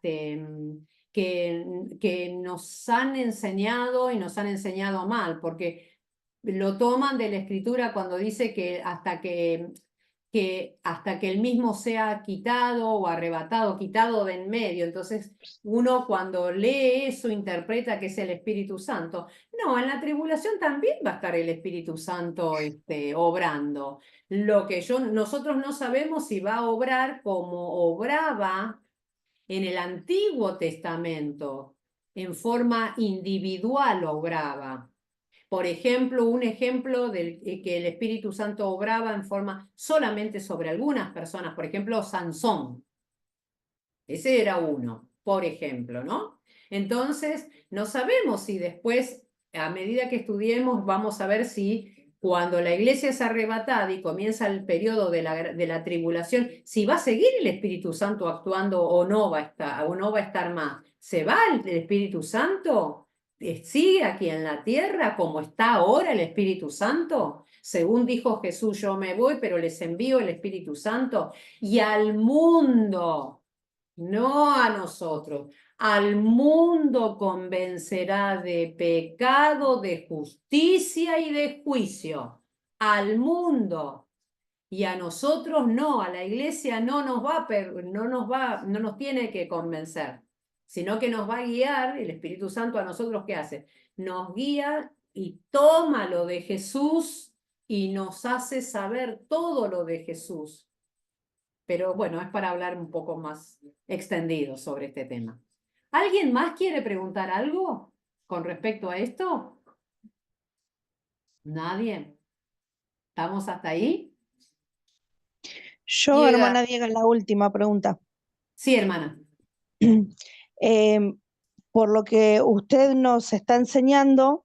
nos han enseñado y nos han enseñado mal, porque lo toman de la Escritura cuando dice que hasta que que hasta que el mismo sea quitado o arrebatado, quitado de en medio. Entonces uno cuando lee eso interpreta que es el Espíritu Santo. No, en la tribulación también va a estar el Espíritu Santo obrando. Lo que nosotros no sabemos si va a obrar como obraba en el Antiguo Testamento, en forma individual obraba. Por ejemplo, un ejemplo que el Espíritu Santo obraba en forma solamente sobre algunas personas, por ejemplo, Sansón. Ese era uno, por ejemplo, ¿no? Entonces, no sabemos si después, a medida que estudiemos, vamos a ver si cuando la iglesia es arrebatada y comienza el periodo de la tribulación, si va a seguir el Espíritu Santo actuando o no va a estar más. ¿Se va el Espíritu Santo? ¿Sigue aquí en la tierra como está ahora el Espíritu Santo? Según dijo Jesús, yo me voy, pero les envío el Espíritu Santo y al mundo. No a nosotros, al mundo convencerá de pecado, de justicia y de juicio. Al mundo. Y a nosotros no, a la iglesia no nos tiene que convencer, sino que nos va a guiar, el Espíritu Santo a nosotros, ¿qué hace? Nos guía y toma lo de Jesús y nos hace saber todo lo de Jesús. Pero bueno, es para hablar un poco más extendido sobre este tema. ¿Alguien más quiere preguntar algo con respecto a esto? ¿Nadie? ¿Estamos hasta ahí? Yo, hermana Diego, la última pregunta. Sí, hermana. Por lo que usted nos está enseñando,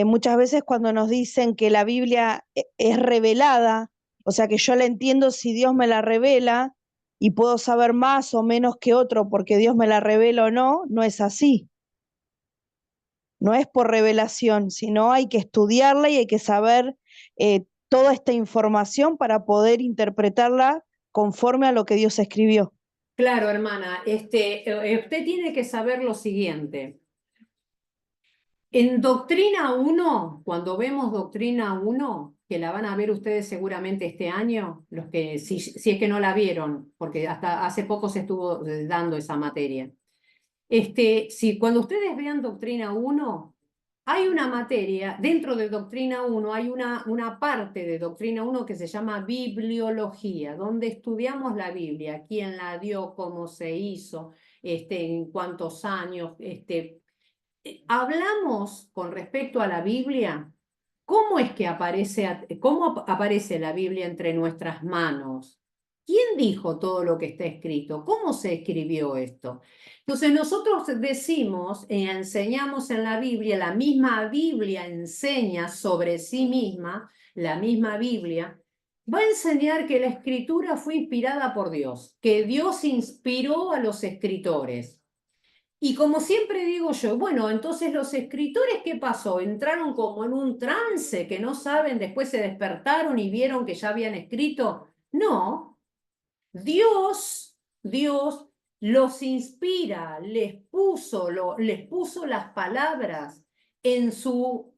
muchas veces cuando nos dicen que la Biblia es revelada, o sea que yo la entiendo si Dios me la revela y puedo saber más o menos que otro porque Dios me la revela o no, no es así. No es por revelación, sino hay que estudiarla y hay que saber toda esta información para poder interpretarla conforme a lo que Dios escribió. Claro, hermana. Usted tiene que saber lo siguiente. En Doctrina 1, cuando vemos Doctrina 1, que la van a ver ustedes seguramente este año, los que, si es que no la vieron, porque hasta hace poco se estuvo dando esa materia. Cuando ustedes vean Doctrina 1, hay una materia, dentro de Doctrina 1 hay una parte de Doctrina 1 que se llama Bibliología, donde estudiamos la Biblia, quién la dio, cómo se hizo, en cuántos años. Hablamos con respecto a la Biblia, cómo aparece la Biblia entre nuestras manos. ¿Quién dijo todo lo que está escrito? ¿Cómo se escribió esto? Entonces nosotros decimos y enseñamos en la Biblia, la misma Biblia enseña sobre sí misma, la misma Biblia va a enseñar que la escritura fue inspirada por Dios, que Dios inspiró a los escritores. Y como siempre digo yo, bueno, entonces los escritores, ¿qué pasó? Entraron como en un trance que no saben, después se despertaron y vieron que ya habían escrito. No, Dios los inspira, les puso las palabras en su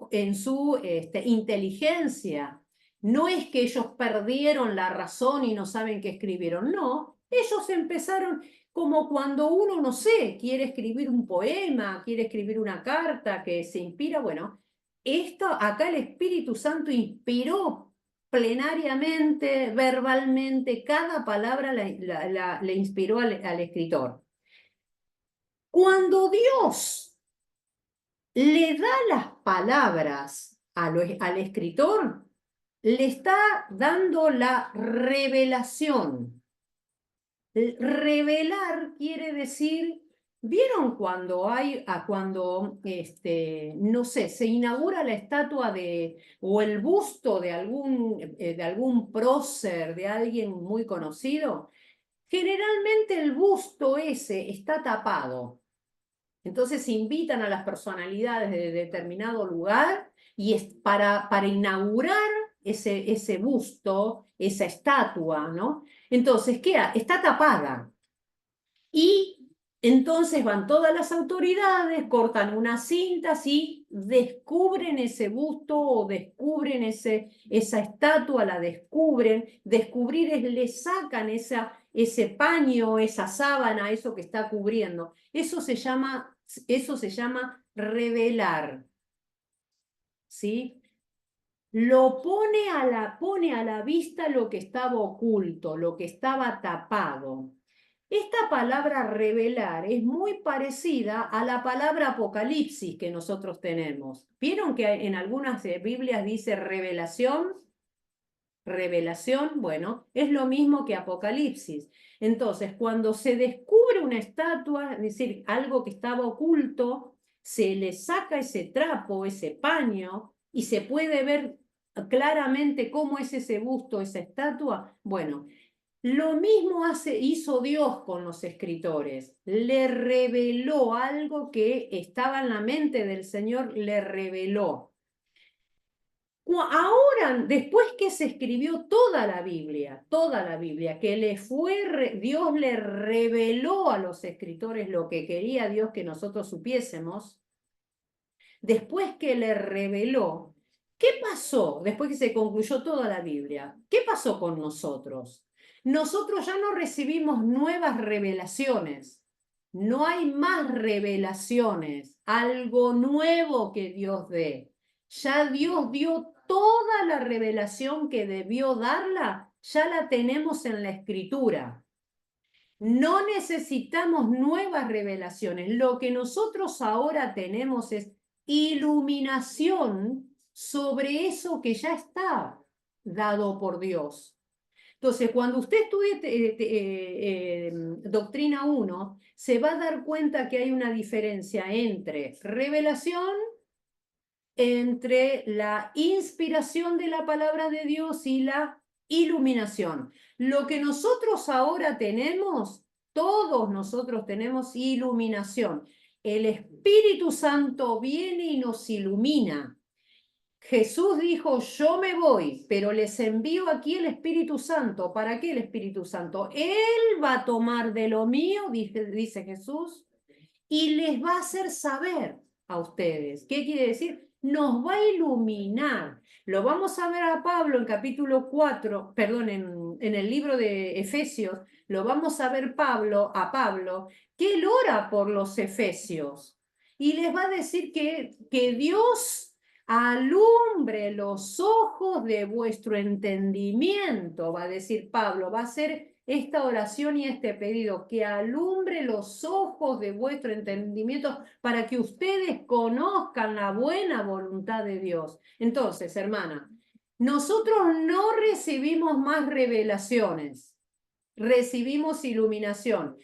inteligencia. No es que ellos perdieron la razón y no saben qué escribieron, no, ellos empezaron como cuando uno, no sé, quiere escribir un poema, quiere escribir una carta que se inspira, bueno, acá el Espíritu Santo inspiró plenariamente, verbalmente, cada palabra le inspiró al escritor. Cuando Dios le da las palabras al escritor, le está dando la revelación. Revelar quiere decir, ¿vieron cuando no sé, se inaugura la estatua o el busto de algún prócer, de alguien muy conocido? Generalmente el busto ese está tapado. Entonces invitan a las personalidades de determinado lugar y es para inaugurar ese busto, esa estatua, ¿no? Entonces, ¿qué? Está tapada. Y Entonces van todas las autoridades, cortan una cinta y descubren ese busto o descubren esa estatua, la descubren. Descubrir es le sacan ese paño, esa sábana, eso que está cubriendo. Eso se llama revelar, ¿sí? Pone a la vista lo que estaba oculto, lo que estaba tapado. Esta palabra revelar es muy parecida a la palabra apocalipsis que nosotros tenemos. ¿Vieron que en algunas Biblias dice revelación? Revelación, bueno, es lo mismo que apocalipsis. Entonces, cuando se descubre una estatua, es decir, algo que estaba oculto, se le saca ese trapo, ese paño, y se puede ver claramente cómo es ese busto, esa estatua. Bueno, lo mismo hizo Dios con los escritores. Le reveló algo que estaba en la mente del Señor, le reveló. Ahora, después que se escribió toda la Biblia, que Dios le reveló a los escritores lo que quería Dios que nosotros supiésemos, después que le reveló, ¿qué pasó después que se concluyó toda la Biblia? ¿Qué pasó con nosotros? Nosotros ya no recibimos nuevas revelaciones. No hay más revelaciones, algo nuevo que Dios dé. Ya Dios dio toda la revelación que debió darla, ya la tenemos en la Escritura. No necesitamos nuevas revelaciones. Lo que nosotros ahora tenemos es iluminación sobre eso que ya está dado por Dios. Entonces, cuando usted estudie Doctrina 1, se va a dar cuenta que hay una diferencia entre revelación, entre la inspiración de la palabra de Dios y la iluminación. Lo que nosotros ahora tenemos, todos nosotros tenemos iluminación. El Espíritu Santo viene y nos ilumina. Jesús dijo, yo me voy, pero les envío aquí el Espíritu Santo. ¿Para qué el Espíritu Santo? Él va a tomar de lo mío, dice Jesús, y les va a hacer saber a ustedes. ¿Qué quiere decir? Nos va a iluminar. Lo vamos a ver a Pablo en capítulo 4, perdón, en el libro de Efesios, lo vamos a ver a Pablo, que él ora por los efesios. Y les va a decir que Dios alumbre los ojos de vuestro entendimiento, va a decir Pablo, va a ser esta oración y este pedido, que alumbre los ojos de vuestro entendimiento para que ustedes conozcan la buena voluntad de Dios. Entonces, hermana, nosotros no recibimos más revelaciones, recibimos iluminación.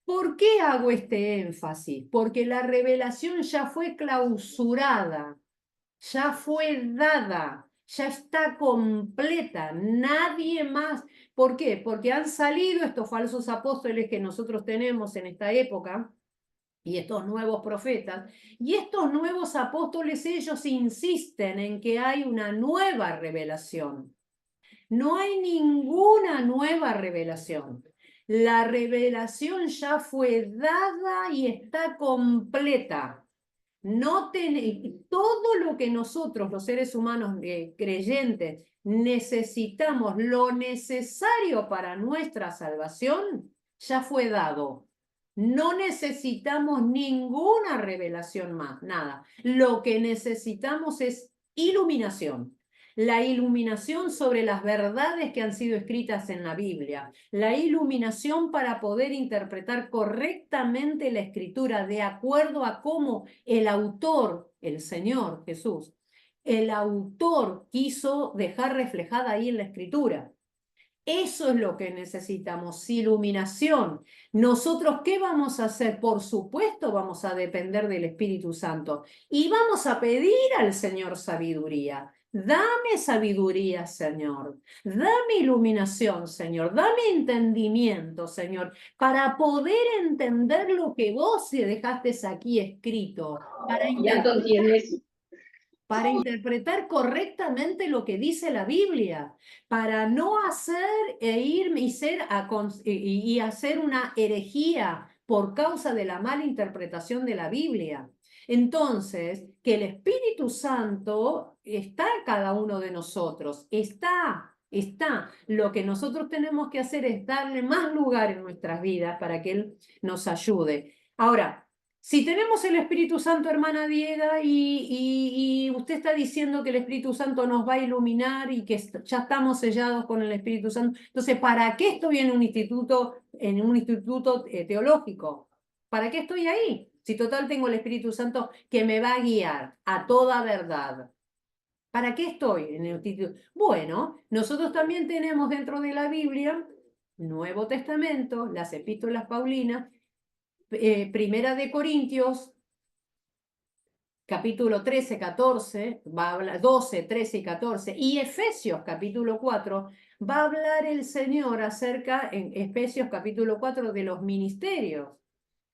¿Por qué hago este énfasis? Porque la revelación ya fue clausurada, ya fue dada, ya está completa, nadie más. ¿Por qué? Porque han salido estos falsos apóstoles que nosotros tenemos en esta época y estos nuevos profetas, y estos nuevos apóstoles, ellos insisten en que hay una nueva revelación. No hay ninguna nueva revelación. La revelación ya fue dada y está completa. Todo lo que nosotros, los seres humanos creyentes, necesitamos, lo necesario para nuestra salvación, ya fue dado. No necesitamos ninguna revelación más, nada. Lo que necesitamos es iluminación. La iluminación sobre las verdades que han sido escritas en la Biblia, la iluminación para poder interpretar correctamente la Escritura de acuerdo a cómo el autor, el Señor Jesús, el autor quiso dejar reflejada ahí en la Escritura. Eso es lo que necesitamos, iluminación. ¿Nosotros qué vamos a hacer? Por supuesto vamos a depender del Espíritu Santo y vamos a pedir al Señor sabiduría. Dame sabiduría, Señor. Dame iluminación, Señor. Dame entendimiento, Señor, para poder entender lo que vos dejaste aquí escrito. Para interpretar correctamente lo que dice la Biblia, para no hacer e irme y hacer una herejía por causa de la mala interpretación de la Biblia. Entonces, que el Espíritu Santo está en cada uno de nosotros, está. Lo que nosotros tenemos que hacer es darle más lugar en nuestras vidas para que Él nos ayude. Ahora, si tenemos el Espíritu Santo, hermana Diega, y usted está diciendo que el Espíritu Santo nos va a iluminar y que ya estamos sellados con el Espíritu Santo, entonces, ¿para qué estoy en un instituto teológico? ¿Para qué estoy ahí? Si total tengo el Espíritu Santo que me va a guiar a toda verdad. ¿Para qué estoy en el instituto? Bueno, nosotros también tenemos dentro de la Biblia, Nuevo Testamento, las epístolas paulinas, Primera de Corintios, capítulo 13, 14, va a hablar, 12, 13 y 14, y Efesios, capítulo 4, va a hablar el Señor acerca, en Efesios, capítulo 4, de los ministerios.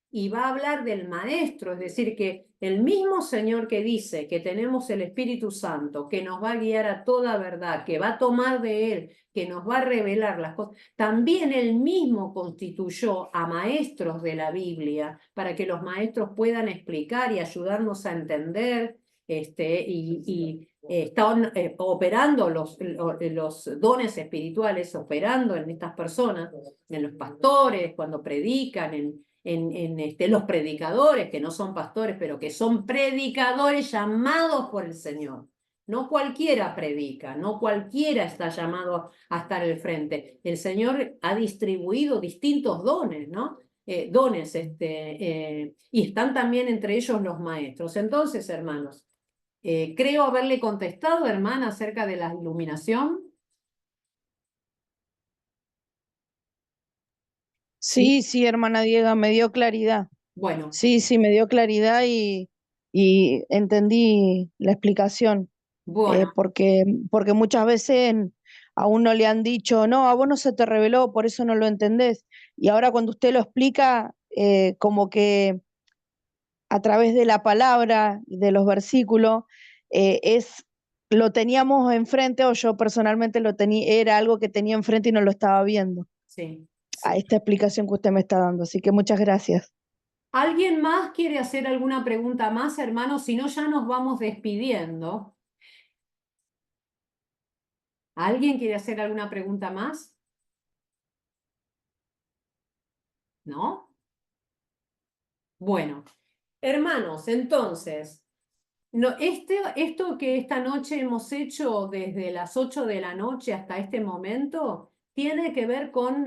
Y va a hablar del maestro, es decir, que el mismo Señor que dice que tenemos el Espíritu Santo, que nos va a guiar a toda verdad, que va a tomar de Él, que nos va a revelar las cosas, también Él mismo constituyó a maestros de la Biblia para que los maestros puedan explicar y ayudarnos a entender, están operando los dones espirituales, operando en estas personas, en los pastores, cuando predican, en los predicadores, que no son pastores, pero que son predicadores llamados por el Señor. No cualquiera predica, no cualquiera está llamado a estar al frente. El Señor ha distribuido distintos dones, ¿no? Dones, y están también entre ellos los maestros. Entonces, hermanos, creo haberle contestado, hermana, acerca de la iluminación. Sí, sí, hermana Diega, me dio claridad. Bueno, Sí, sí, me dio claridad y entendí la explicación. bueno, Porque muchas veces a uno le han dicho, no, a vos no se te reveló, por eso no lo entendés. Y ahora cuando usted lo explica, como que a través de la palabra, de los versículos, lo teníamos enfrente, o yo personalmente lo tenía, era algo que tenía enfrente y no lo estaba viendo, sí. a esta explicación que usted me está dando. Así que muchas gracias. ¿Alguien más quiere hacer alguna pregunta más, hermanos? Si no, ya nos vamos despidiendo. ¿Alguien quiere hacer alguna pregunta más? ¿No? Bueno, hermanos, entonces, esto que esta noche hemos hecho desde las 8 de la noche hasta este momento, tiene que ver con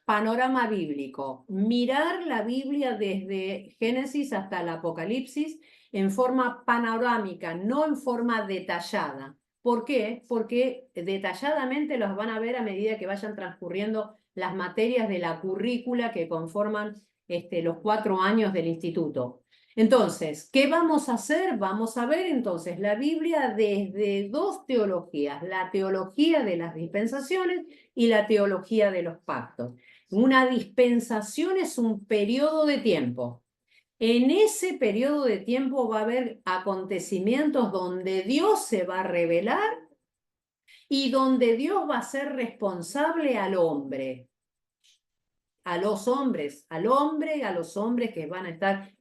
panorama bíblico. Mirar la Biblia desde Génesis hasta el Apocalipsis en forma panorámica, no en forma detallada. ¿Por qué? Porque detalladamente los van a ver a medida que vayan transcurriendo las materias de la currícula que conforman los 4 años del instituto. Entonces, ¿qué vamos a hacer? Vamos a ver entonces la Biblia desde dos teologías, la teología de las dispensaciones y la teología de los pactos. Una dispensación es un periodo de tiempo. En ese periodo de tiempo va a haber acontecimientos donde Dios se va a revelar y donde Dios va a ser responsable al hombre. A los hombres, al hombre y a los hombres que van a estar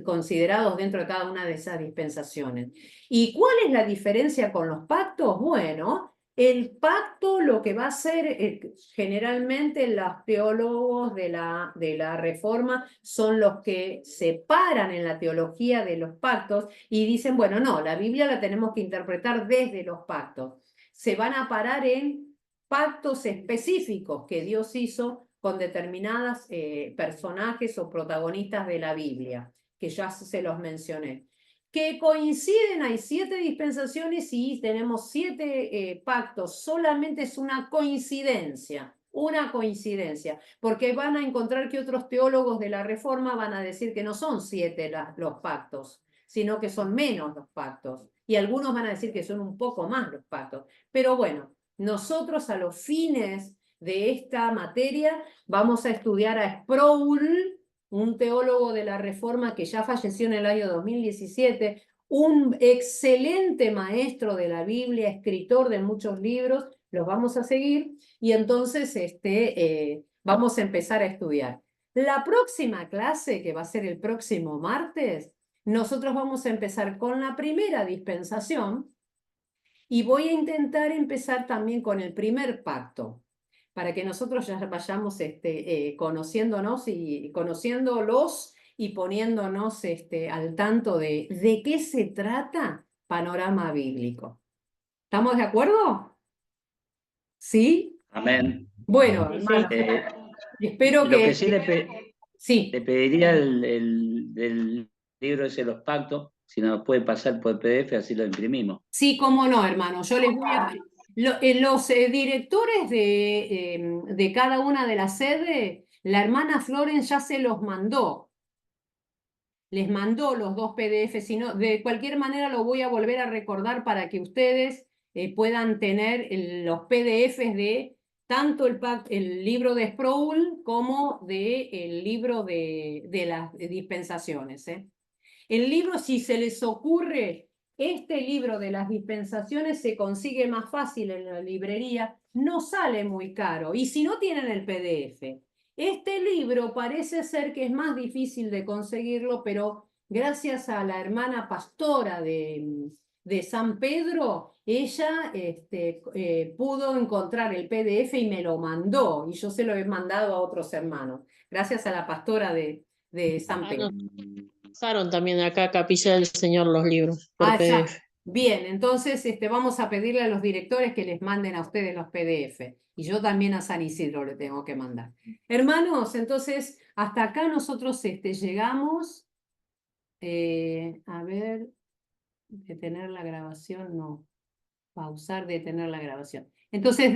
considerados dentro de cada una de esas dispensaciones. ¿Y cuál es la diferencia con los pactos? Bueno, el pacto lo que va a hacer generalmente los teólogos de la Reforma son los que se paran en la teología de los pactos y dicen, bueno, no, la Biblia la tenemos que interpretar desde los pactos. Se van a parar en pactos específicos que Dios hizo con determinados personajes o protagonistas de la Biblia, que ya se los mencioné. Que coinciden, hay 7 dispensaciones y tenemos 7 pactos, solamente es una coincidencia, porque van a encontrar que otros teólogos de la Reforma van a decir que no son 7 los pactos, sino que son menos los pactos, y algunos van a decir que son un poco más los pactos. Pero bueno, nosotros a los fines de esta materia vamos a estudiar a Sproul, un teólogo de la Reforma que ya falleció en el año 2017, un excelente maestro de la Biblia, escritor de muchos libros, los vamos a seguir, y entonces vamos a empezar a estudiar. La próxima clase, que va a ser el próximo martes, nosotros vamos a empezar con la primera dispensación y voy a intentar empezar también con el primer pacto, para que nosotros ya vayamos conociéndonos y conociéndolos y poniéndonos al tanto de qué se trata Panorama Bíblico. ¿Estamos de acuerdo? ¿Sí? Amén. Bueno, Sí, hermano, Eh, espero lo que que... sí Sí. le pediría del libro ese de los pactos, si nos puede pasar por PDF, así lo imprimimos. Sí, cómo no, hermano. Yo les voy a... los directores de cada una de las sedes, la hermana Floren ya se los mandó. Les mandó los 2 PDF, sino de cualquier manera lo voy a volver a recordar para que ustedes puedan tener los PDFs de tanto el libro de Sproul como el libro de las dispensaciones. El libro, si se les ocurre, este libro de las dispensaciones se consigue más fácil en la librería, no sale muy caro. Y si no tienen el PDF, este libro parece ser que es más difícil de conseguirlo, pero gracias a la hermana pastora de San Pedro, ella pudo encontrar el PDF y me lo mandó, y yo se lo he mandado a otros hermanos, gracias a la pastora de San Pedro. Pasaron también acá Capilla del Señor los libros por Ya. PDF. Bien, entonces vamos a pedirle a los directores que les manden a ustedes los PDF. Y yo también a San Isidro le tengo que mandar. Hermanos, entonces, hasta acá nosotros llegamos. A ver, detener la grabación, no. Pausar, detener la grabación. Entonces,